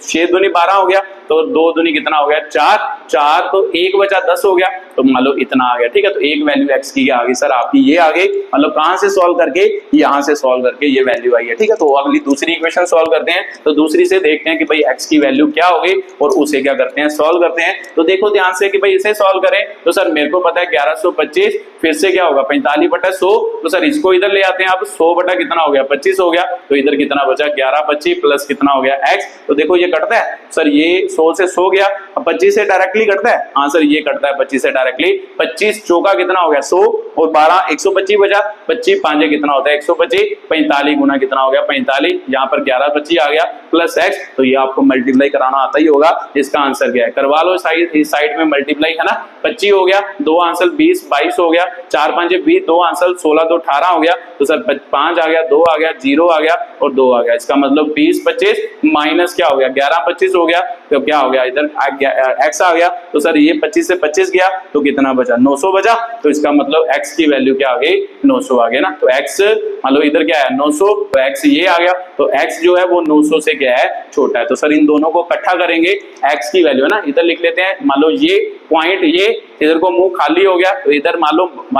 6 दूनी 12 हो गया, तो 2 दूनी कितना हो गया 4, 4 तो 1 बचा 10 हो गया, तो मान लो इतना आ गया। ठीक है, तो एक वैल्यू x की आ गई सर आपकी, ये आ गई, मतलब कहां से सॉल्व करके, यहां से सॉल्व करके ये वैल्यू आई है। ठीक है, तो अगली दूसरी इक्वेशन सॉल्व करते हैं। तो दूसरी से देखते हैं कि भाई x की वैल्यू क्या होगी और उसे क्या करते हैं, सॉल्व करते हैं। तो देखो ध्यान से कि भाई इसे सॉल्व करें, तो सर मेरे को पता है 1125 फिर से क्या होगा 45/100। तो सर इसको इधर ले आते हैं आप, 100 बटा कितना हो गया 25 हो गया, तो इधर कितना बचा 1125 प्लस कितना हो गया x। तो देखो ये कटता है सर, ये 100 से 100 गया, अब 25 से डायरेक्टली कटता है, हाँ सर ये कटता है 25 से डायरेक्टली। 25 चौका कितना हो गया 100 और 12 125 बचा, 25 पांचे कितना होता है 125, 45 गुना कितना हो गया 45, यहाँ पर 1125 आ गया प्लस x। तो ये आपको मल्टीप्लाई कराना आता ही होगा। इसका आंसर क्या है, करवा लो साइड, इस साइड में मल्टीप्लाई है ना, 25 हो गया, 2 आंसर 20 22 हो गया, 4 5 20, 2 आंसर 16 2 18 हो गया। तो सर 5 आ गया, 2 आ गया, 0 आ गया और 2 आ गया। इसका मतलब 20 25 माइनस क्या हो गया 11 25 हो गया, तो क्या हो गया इधर x आ गया। तो सर ये 25 से 25 गया तो कितना बचा 900 बचा। तो इसका मतलब x की वैल्यू क्या आ गई 900 आ गया ना। तो x मान लो इधर क्या है 900, तो x ये आ गया, तो x जो है वो 900 से क्या है छोटा है। तो सर इन दोनों को इकट्ठा करेंगे, x की वैल्यू है ना इधर लिख लेते हैं। मान लो ये पॉइंट, ये इधर को मुंह खाली हो गया, तो इधर मान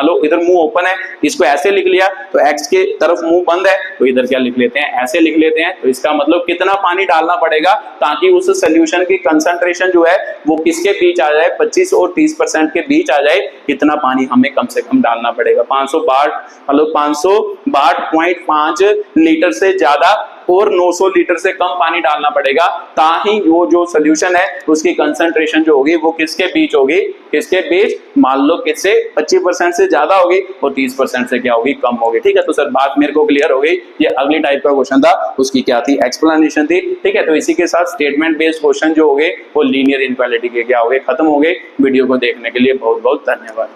लो इधर मुंह ओपन है, इसको ऐसे लिख लिया, तो x के तरफ मुंह बंद है, तो इधर क्या लिख लेते हैं ऐसे लिख लेते हैं। तो इसका मतलब कितना पानी डालना पड़ेगा ताकि उस सोल्यूशन की कंसंट्रेशन जो है वो किसके बीच आ जाए, 25 और 30% के बीच आ जाए। कितना पानी हमें कम से कम डालना पड़ेगा, 562.5 लीटर से ज्यादा और 900 लीटर से कम पानी डालना पड़ेगा, ताकि वो जो सोल्यूशन है उसकी कंसंट्रेशन जो होगी वो किसके बीच होगी, किसके बीच, मान लो किससे 25% से ज्यादा होगी और 30% से क्या होगी कम होगी। ठीक है, तो सर बात मेरे को क्लियर हो गई। ये अगली टाइप का क्वेश्चन था, उसकी क्या थी एक्सप्लेनेशन थी। ठीक है, तो इसी के साथ स्टेटमेंट बेस्ड क्वेश्चन जो हो गए वो लीनियर इनइक्वालिटी के क्या हो गए खत्म हो गए। वीडियो को देखने के लिए बहुत बहुत धन्यवाद।